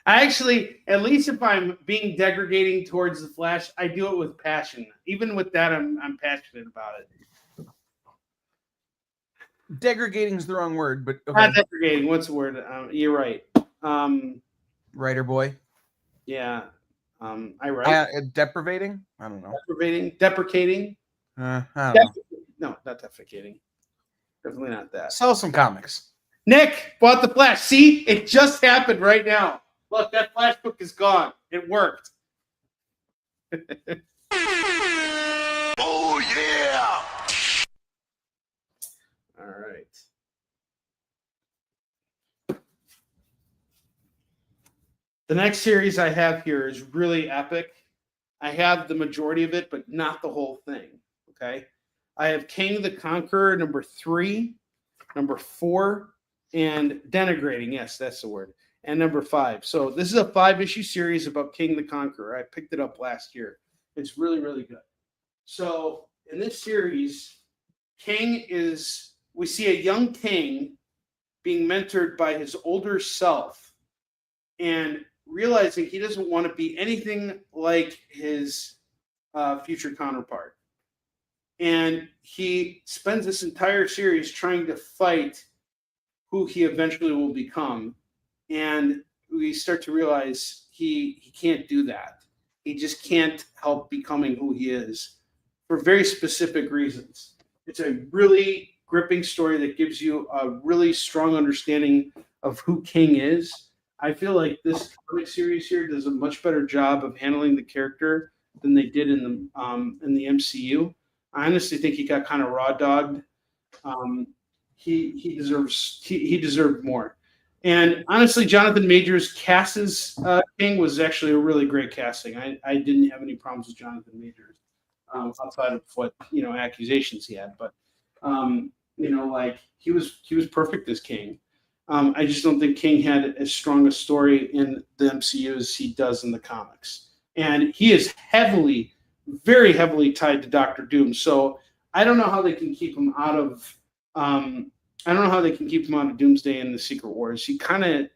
I actually, at least if I'm being degrading towards the Flash, I do it with passion. Even with that, I'm passionate about it. Degrading is the wrong word, but okay. Not degrading. What's the word? You're right. Writer boy. Yeah. I write. Deprivating? I don't know. Deprecating. I don't know. No, not defecating. Definitely not that. Sell some comics. Nick bought the Flash. See, it just happened right now. Look, that Flash book is gone. It worked. Oh, yeah! All right. The next series I have here is really epic. I have the majority of it, but not the whole thing. Okay. I have King the Conqueror, number 3, number 4, and Denigrating. Yes, that's the word. And number 5. So this is a 5-issue series about King the Conqueror. I picked it up last year. It's really, really good. So in this series, we see a young king being mentored by his older self and realizing he doesn't want to be anything like his future counterpart. And he spends this entire series trying to fight who he eventually will become. And we start to realize he can't do that. He just can't help becoming who he is for very specific reasons. It's a really gripping story that gives you a really strong understanding of who King is. I feel like this comic series here does a much better job of handling the character than they did in the MCU. I honestly think he got kind of raw dogged. He deserved more. And honestly, Jonathan Majors' cast as King was actually a really great casting. I didn't have any problems with Jonathan Majors outside of what accusations he had, but like he was perfect as King. I just don't think King had as strong a story in the MCU as he does in the comics, and he is very heavily tied to Doctor Doom. So I don't know how they can keep him out of. I don't know how they can keep him out of Doomsday and the Secret Wars. He kind of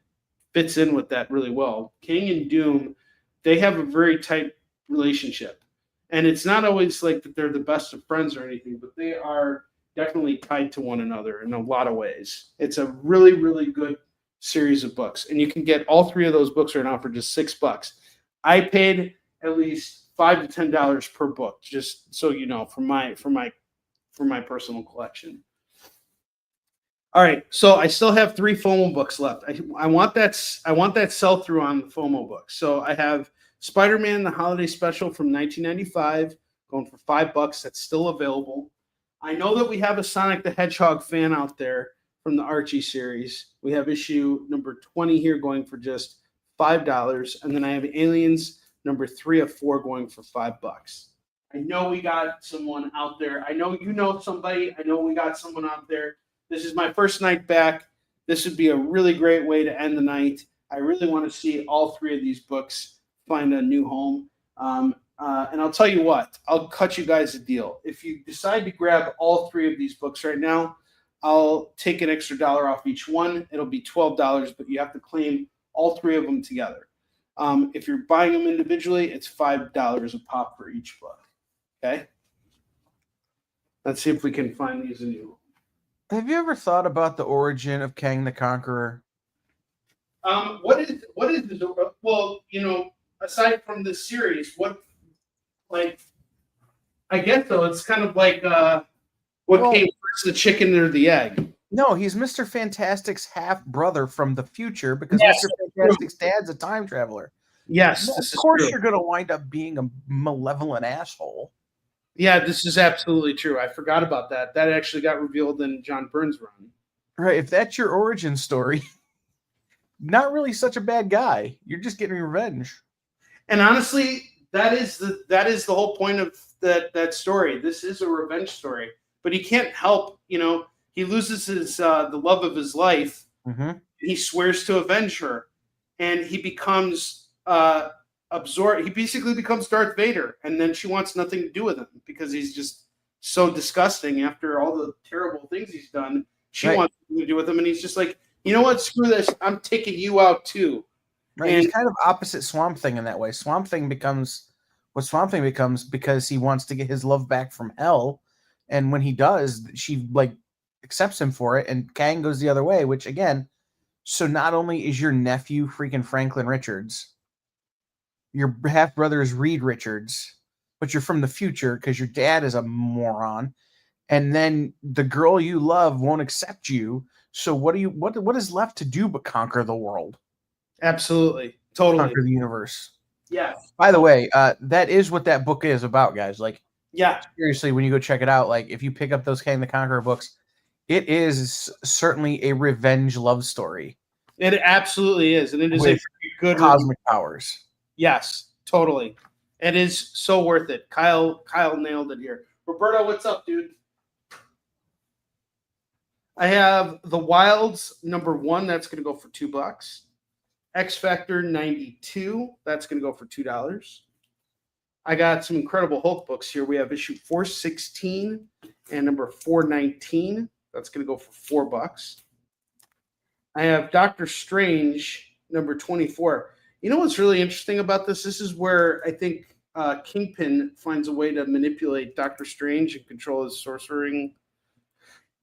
fits in with that really well. King and Doom, they have a very tight relationship. And it's not always like that they're the best of friends or anything, but they are definitely tied to one another in a lot of ways. It's a really, really good series of books. And you can get all 3 of those books right now for just $6. I paid at least $5 to $10 per book, just so you know, for my personal collection. All right, so I still have 3 FOMO books left. I want that sell through on the FOMO books. So I have Spider-Man: The Holiday Special from 1995, going for $5. That's still available. I know that we have a Sonic the Hedgehog fan out there from the Archie series. We have issue number 20 here going for just $5, and then I have Aliens number 3 of 4 going for $5. I know we got someone out there. I know you know somebody. I know we got someone out there. This is my first night back. This would be a really great way to end the night. I really want to see all 3 of these books find a new home. And I'll tell you what, I'll cut you guys a deal. If you decide to grab all 3 of these books right now, I'll take an extra $1 off each one. It'll be $12, but you have to claim all 3 of them together. If you're buying them individually, it's $5 a pop for each book. Okay? Let's see if we can find these a new. Have you ever thought about the origin of Kang the Conqueror? What is the, well, you know, aside from this series, what, like, I guess though it's kind of like what came first, the chicken or the egg? No, he's Mr. Fantastic's half brother from the future because Yes, Mr. Fantastic's dad's a time traveler. Yes, Well, this of course is true. you're going to wind up being a malevolent asshole. Yeah, this is absolutely true. I forgot about that. That actually got revealed in John Byrne's run. Right, if that's your origin story, not really such a bad guy. You're just getting revenge. And honestly, that is the whole point of that story. This is a revenge story, but he can't help. You know, he loses his the love of his life. Mm-hmm. He swears to avenge her, and he becomes absorbed. He basically becomes Darth Vader, and then she wants nothing to do with him because he's just so disgusting after all the terrible things he's done. She wants nothing to do with him, and he's just like, you know what? Screw this. I'm taking you out too. Right, And he's kind of opposite Swamp Thing in that way. Swamp Thing becomes what Swamp Thing becomes because he wants to get his love back from hell, and when he does, she like accepts him for it, and Kang goes the other way. Which again, so not only is your nephew freaking Franklin Richards, your half brother is Reed Richards, but you're from the future because your dad is a moron, and then the girl you love won't accept you. So what is left to do but conquer the world? Absolutely, totally, Conquer the universe. yeah. By the way, that is what that book is about, guys. Like, Yeah. seriously, when you go check it out, like if you pick up those Kang the Conqueror books, it is certainly a revenge love story. It absolutely is, and it is a With good cosmic powers. Yes, totally. It is so worth it. Kyle nailed it here. Roberto, what's up, dude? I have The Wilds #1. That's going to go for $2. X Factor 92. That's going to go for $2. I got some Incredible Hulk books here. We have issue 416 and number 419. That's going to go for $4. I have Doctor Strange #24. You know what's really interesting about this? This is where I think Kingpin finds a way to manipulate Doctor Strange and control his sorcering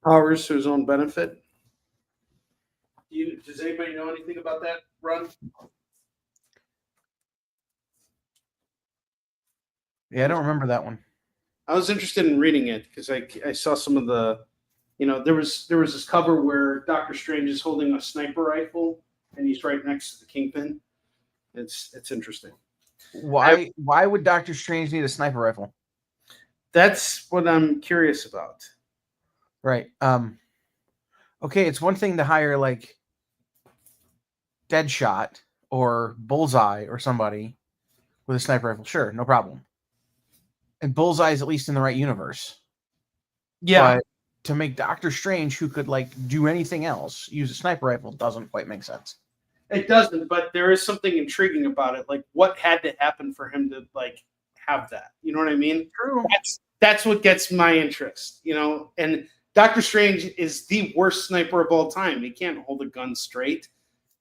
powers to his own benefit. Does anybody know anything about that run? Yeah, I don't remember that one. I was interested in reading it because I saw some of the, you know, there was this cover where Doctor Strange is holding a sniper rifle and he's right next to the Kingpin. It's interesting. Why would Doctor Strange need a sniper rifle? That's what I'm curious about. Right. Okay, it's one thing to hire like Deadshot or Bullseye or somebody with a sniper rifle. Sure, no problem. And Bullseye is at least in the right universe. Yeah. But to make Doctor Strange, who could like do anything else, use a sniper rifle doesn't quite make sense. It doesn't, but there is something intriguing about it. Like, what had to happen for him to like have that? You know what I mean? True. That's what gets my interest. You know, and Doctor Strange is the worst sniper of all time. He can't hold a gun straight.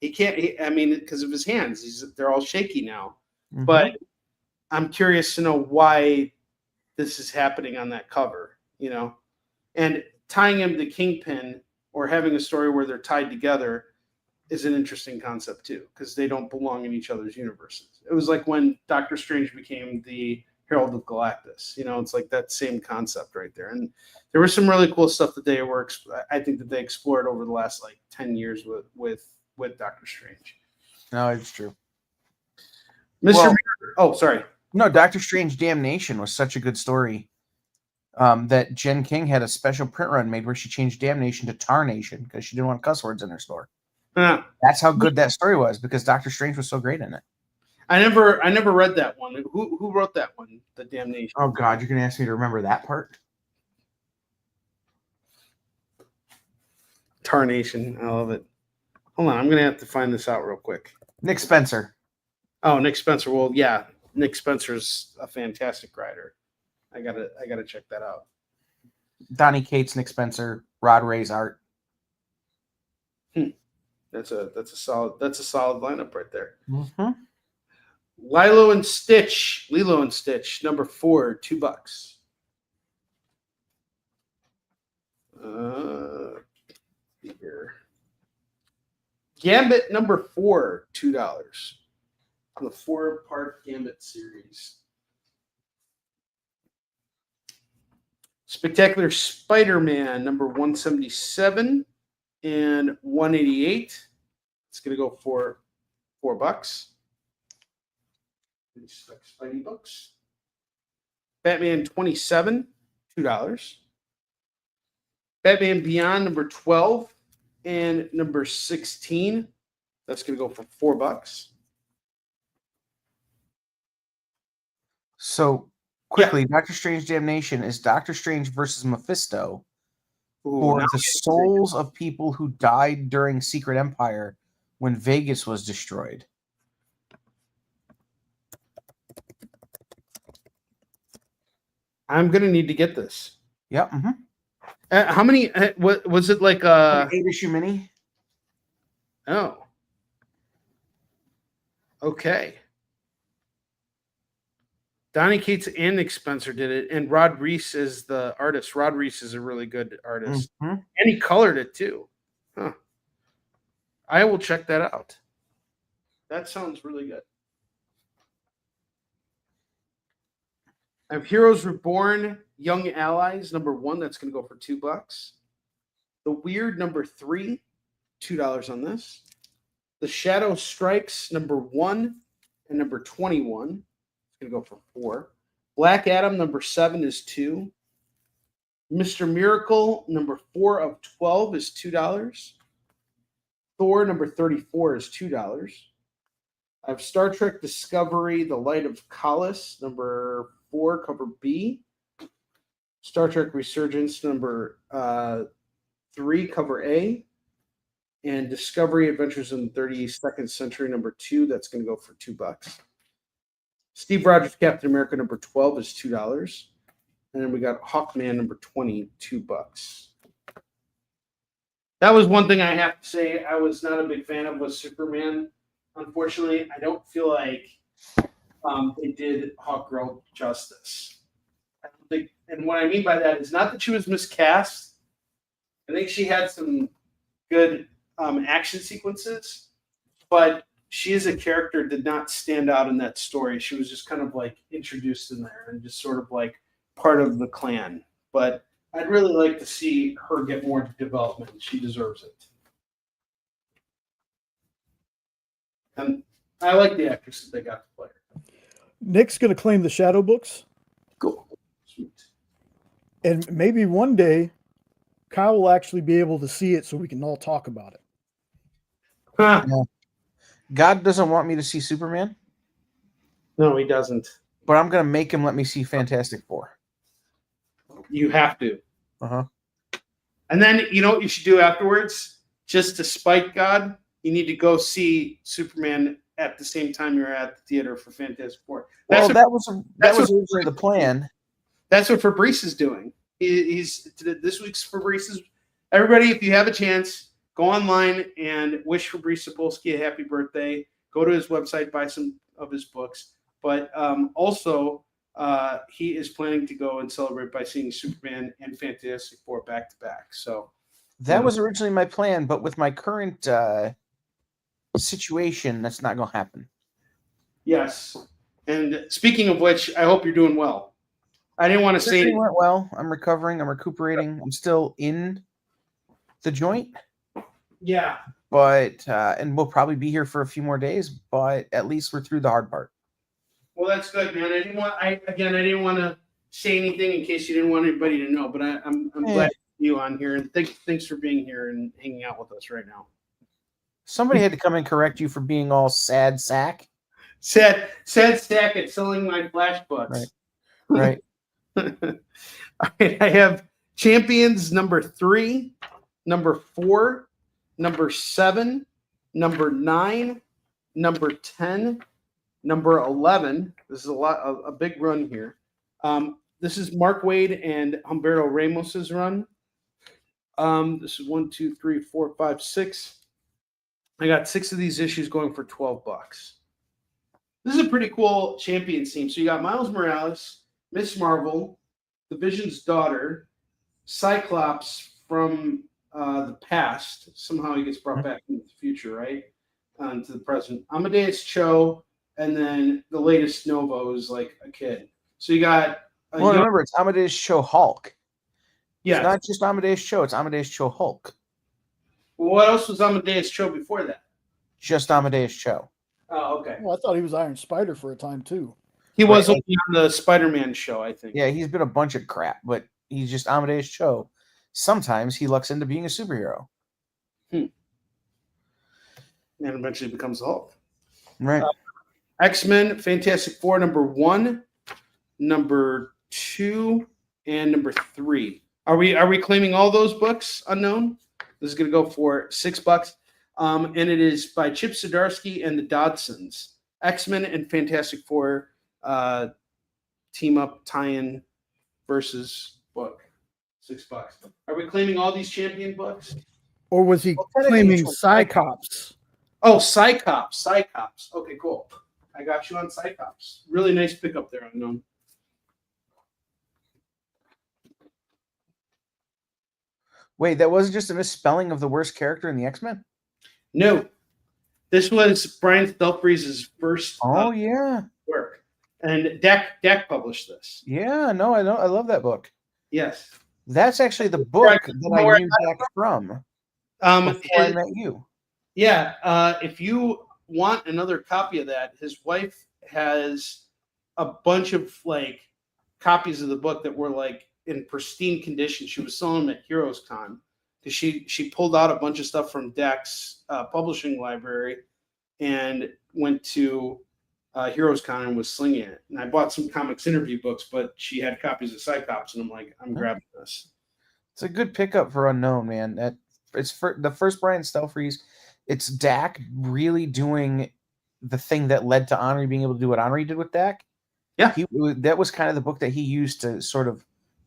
He can't. I mean, because of his hands, they're all shaky now. Mm-hmm. But I'm curious to know why this is happening on that cover. You know, and tying him to Kingpin or having a story where they're tied together is an interesting concept too, because they don't belong in each other's universes. It was like when Doctor Strange became the Herald of Galactus. You know, it's like that same concept right there. And there was some really cool stuff that I think that they explored over the last like 10 years with Doctor Strange. No, it's true. Mr. Well, oh, sorry. No, Doctor Strange Damnation was such a good story. that Jen King had a special print run made where she changed Damnation to Tarnation because she didn't want cuss words in her store. That's how good that story was because Doctor Strange was so great in it. I never read that one. Who wrote that one? The Damnation. Oh God, you're gonna ask me to remember that part? Tarnation. I love it. Hold on, I'm gonna have to find this out real quick. Nick Spencer. Oh, Nick Spencer. Well, yeah, Nick Spencer's a fantastic writer. I gotta check that out. Donnie Cates, Nick Spencer, Rod Ray's art. That's a solid lineup right there. Mm-hmm. Lilo and Stitch, number 4, $2. Here. Gambit number 4, $2. On the 4-part Gambit series. Spectacular Spider-Man number 177 and 188. It's gonna go for $4. Spidey books. Batman 27, $2. Batman Beyond number 12 and number 16. That's gonna go for $4. So quickly, Doctor Strange Damnation is Doctor Strange versus Mephisto for the souls of people who died during Secret Empire when Vegas was destroyed. I'm gonna need to get this. Yep. Mm-hmm. How many? What was it like? 8-issue mini. Oh. Okay. Donnie Cates and Nick Spencer did it, and Rod Reese is the artist. Rod Reese is a really good artist, and he colored it too. Huh. I will check that out. That sounds really good. I have Heroes Reborn, Young Allies, number 1. That's going to go for $2. The Weird, number 3, $2 on this. The Shadow Strikes, number 1 and number 21. It's going to go for $4. Black Adam, number 7 is $2. Mr. Miracle, number 4 of 12 is $2. Thor, number 34 is $2. I have Star Trek Discovery, The Light of Kallus, number 4, cover B. Star Trek Resurgence, number 3, cover A. And Discovery Adventures in the 32nd Century, number 2. That's going to go for $2. Steve Rogers Captain America, number 12 is $2. And then we got Hawkman, number 20, $2. That was one thing I have to say I was not a big fan of was Superman. Unfortunately, I don't feel like they did Hawkgirl justice. I don't think, and what I mean by that is not that she was miscast. I think she had some good action sequences, but she as a character did not stand out in that story. She was just kind of like introduced in there and just sort of like part of the clan. But I'd really like to see her get more development. She deserves it. And I like the actress that they got to play her. Nick's going to claim the Shadow books. Cool. Sweet. And maybe one day, Kyle will actually be able to see it so we can all talk about it. Huh. Yeah. God doesn't want me to see Superman. No, he doesn't. But I'm going to make him let me see Fantastic Four. You have to. Uh-huh. And then, you know what you should do afterwards? Just to spite God, you need to go see Superman at the same time you're at the theater for Fantastic Four. That was originally the plan. That's what Fabrice is doing. He's this week's Fabrice is. Everybody, if you have a chance, go online and wish Fabrice Sapolsky a happy birthday. Go to his website, buy some of his books. But also, he is planning to go and celebrate by seeing Superman and Fantastic Four back to back. So that was originally my plan, but with my current situation, that's not going to happen. Yes. And speaking of which, I hope you're doing well. I didn't want to say it went well. I'm recovering. I'm recuperating. I'm still in the joint. Yeah. But and we'll probably be here for a few more days, but at least we're through the hard part. Well, that's good, man. I didn't want to say anything in case you didn't want anybody to know, but I'm glad you on here, and thanks for being here and hanging out with us right now. Somebody had to come and correct you for being all sad sack. Sad sack at selling my flash books. Right. All right, I have champions number 3, number 4, number 7, number 9, number 10, number 11. This is a big run here. This is Mark Wade and Humberto Ramos's run. This is 1, 2, 3, 4, 5, 6. I got 6 of these issues going for $12. This is a pretty cool champions team. So you got Miles Morales, Miss Marvel, the Vision's daughter, Cyclops from the past. Somehow he gets brought back into the future, right? To the present. Amadeus Cho, and then the latest Novo is like a kid. So you got. Remember, it's Amadeus Cho Hulk. Yeah. It's not just Amadeus Cho, it's Amadeus Cho Hulk. Well, what else was Amadeus Cho before that? Just Amadeus Cho. Oh, okay. Well, I thought he was Iron Spider for a time too. He was on the Spider-Man show, I think. Yeah, he's been a bunch of crap, but he's just Amadeus Cho. Sometimes he lucks into being a superhero. And eventually becomes the Hulk. Right. X-Men, Fantastic Four, number 1, number 2, and number 3. Are we claiming all those books unknown? This is going to go for $6. And it is by Chip Zdarsky and the Dodsons. X-Men and Fantastic Four team up tie-in versus book. $6. Are we claiming all these champion books? Or was he claiming Cyclops? Oh, Cyclops. Okay, cool. I got you on Cyclops. Really nice pickup there, unknown. Wait, that wasn't just a misspelling of the worst character in the X-Men? No. This was Brian Stelfreeze's first work. And Dak published this. Yeah, no, I know. I love that book. Yes. That's actually the book that I knew Dak from before I met you. Yeah. If you want another copy of that, his wife has a bunch of copies of the book that were in pristine condition. She was selling them at Heroes Con because she pulled out a bunch of stuff from Dak's publishing library and went to Heroes Con and was slinging it. And I bought some comics interview books, but she had copies of Cyclops, and I'm like, I'm grabbing this. It's a good pickup for unknown, man. It's for the first Brian Stelfreeze. It's Dak really doing the thing that led to Onrie being able to do what Onrie did with Dak. Yeah, that was kind of the book that he used to sort of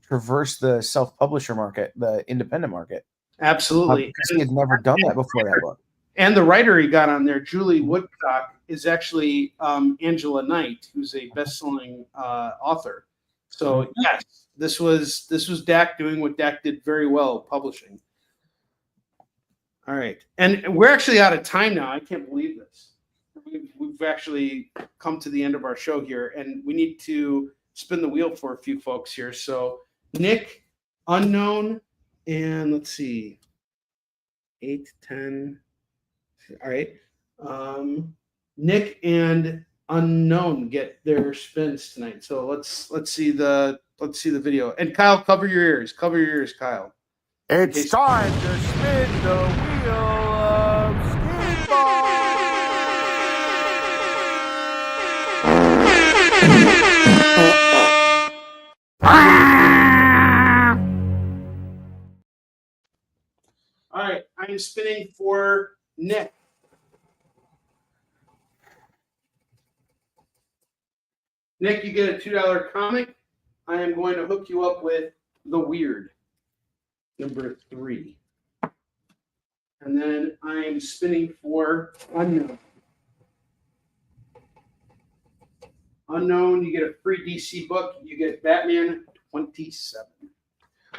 traverse the self-publisher market, the independent market. Absolutely. Because he had never done that before that book. And the writer he got on there, Julie Woodcock, is actually Angela Knight, who's a best-selling author. So yes, this was Dak doing what Dak did very well, publishing. All right, and we're actually out of time now. I can't believe this. We've actually come to the end of our show here, and we need to spin the wheel for a few folks here. So Nick, unknown, and let's see, 8, 10. All right. Nick and unknown get their spins tonight. So let's see the video. And Kyle, cover your ears. Cover your ears, Kyle. It's time to spin the wheel of Skidball. All right, I'm spinning for Nick. Nick, you get a $2 comic. I am going to hook you up with The Weird, number 3. And then I am spinning for Unknown. Unknown, you get a free DC book. You get Batman 27.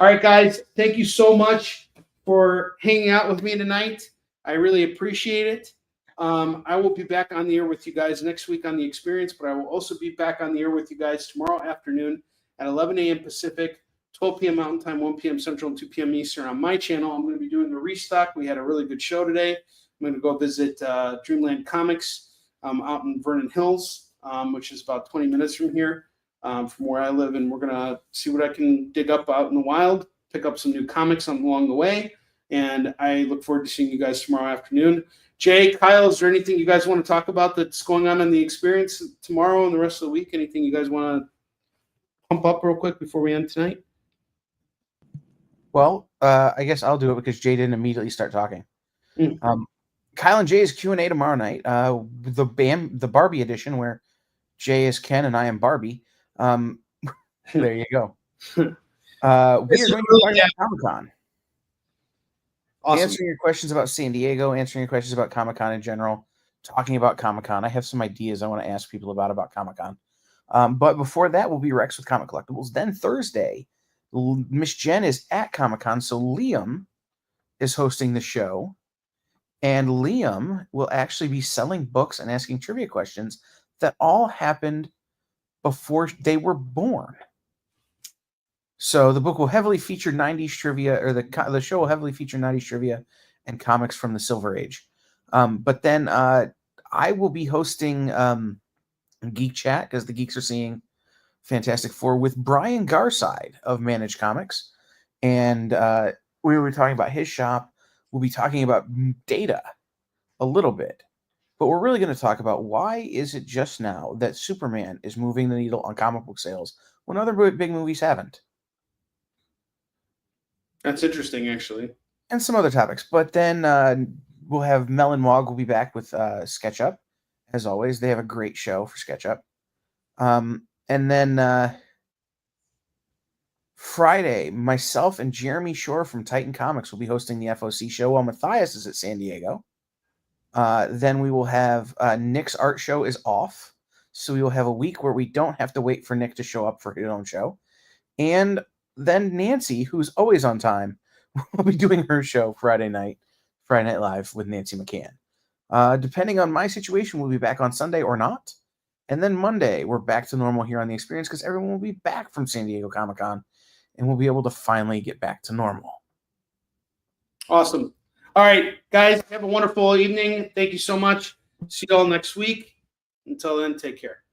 All right, guys, thank you so much for hanging out with me tonight. I really appreciate it. I will be back on the air with you guys next week on The Experience, but I will also be back on the air with you guys tomorrow afternoon at 11 a.m. Pacific, 12 p.m. Mountain Time, 1 p.m. Central, and 2 p.m. Eastern on my channel. I'm going to be doing the restock. We had a really good show today. I'm going to go visit Dreamland Comics out in Vernon Hills, which is about 20 minutes from here. from where I live, and we're gonna see what I can dig up out in the wild, pick up some new comics along the way, and I look forward to seeing you guys tomorrow afternoon. Jay, Kyle, is there anything you guys want to talk about that's going on in the experience tomorrow and the rest of the week? Anything you guys want to pump up real quick before we end tonight? Well, I guess I'll do it because Jay didn't immediately start talking. Kyle and Jay's Q&A tomorrow night, the Barbie edition, where Jay is Ken and I am Barbie. There you go. We are going to be talking about Comic-Con. Awesome. Answering your questions about San Diego, answering your questions about Comic-Con in general, talking about Comic-Con. I have some ideas I want to ask people about Comic-Con. But before that, will be Rex with Comic Collectibles. Then Thursday, Miss Jen is at Comic-Con, so Liam is hosting the show. And Liam will actually be selling books and asking trivia questions that all happened before they were born. So the book will heavily feature 90s trivia, or the show will heavily feature 90s trivia and comics from the Silver Age. But then I will be hosting Geek Chat, because the geeks are seeing Fantastic Four, with Brian Garside of Managed Comics. And we will be talking about his shop. We'll be talking about Data a little bit. But we're really going to talk about why is it just now that Superman is moving the needle on comic book sales when other big movies haven't. That's interesting, actually. And some other topics. But then we'll have Mel and Wog will be back with SketchUp. As always, they have a great show for SketchUp. And then Friday, myself and Jeremy Shore from Titan Comics will be hosting the FOC show while Matthias is at San Diego. Then we will have Nick's art show is off. So we will have a week where we don't have to wait for Nick to show up for his own show. And then Nancy, who's always on time, will be doing her show Friday Night Live with Nancy McCann. Depending on my situation, we'll be back on Sunday or not. And then Monday, we're back to normal here on The Experience because everyone will be back from San Diego Comic-Con and we'll be able to finally get back to normal. Awesome. All right, guys, have a wonderful evening. Thank you so much. See you all next week. Until then, take care.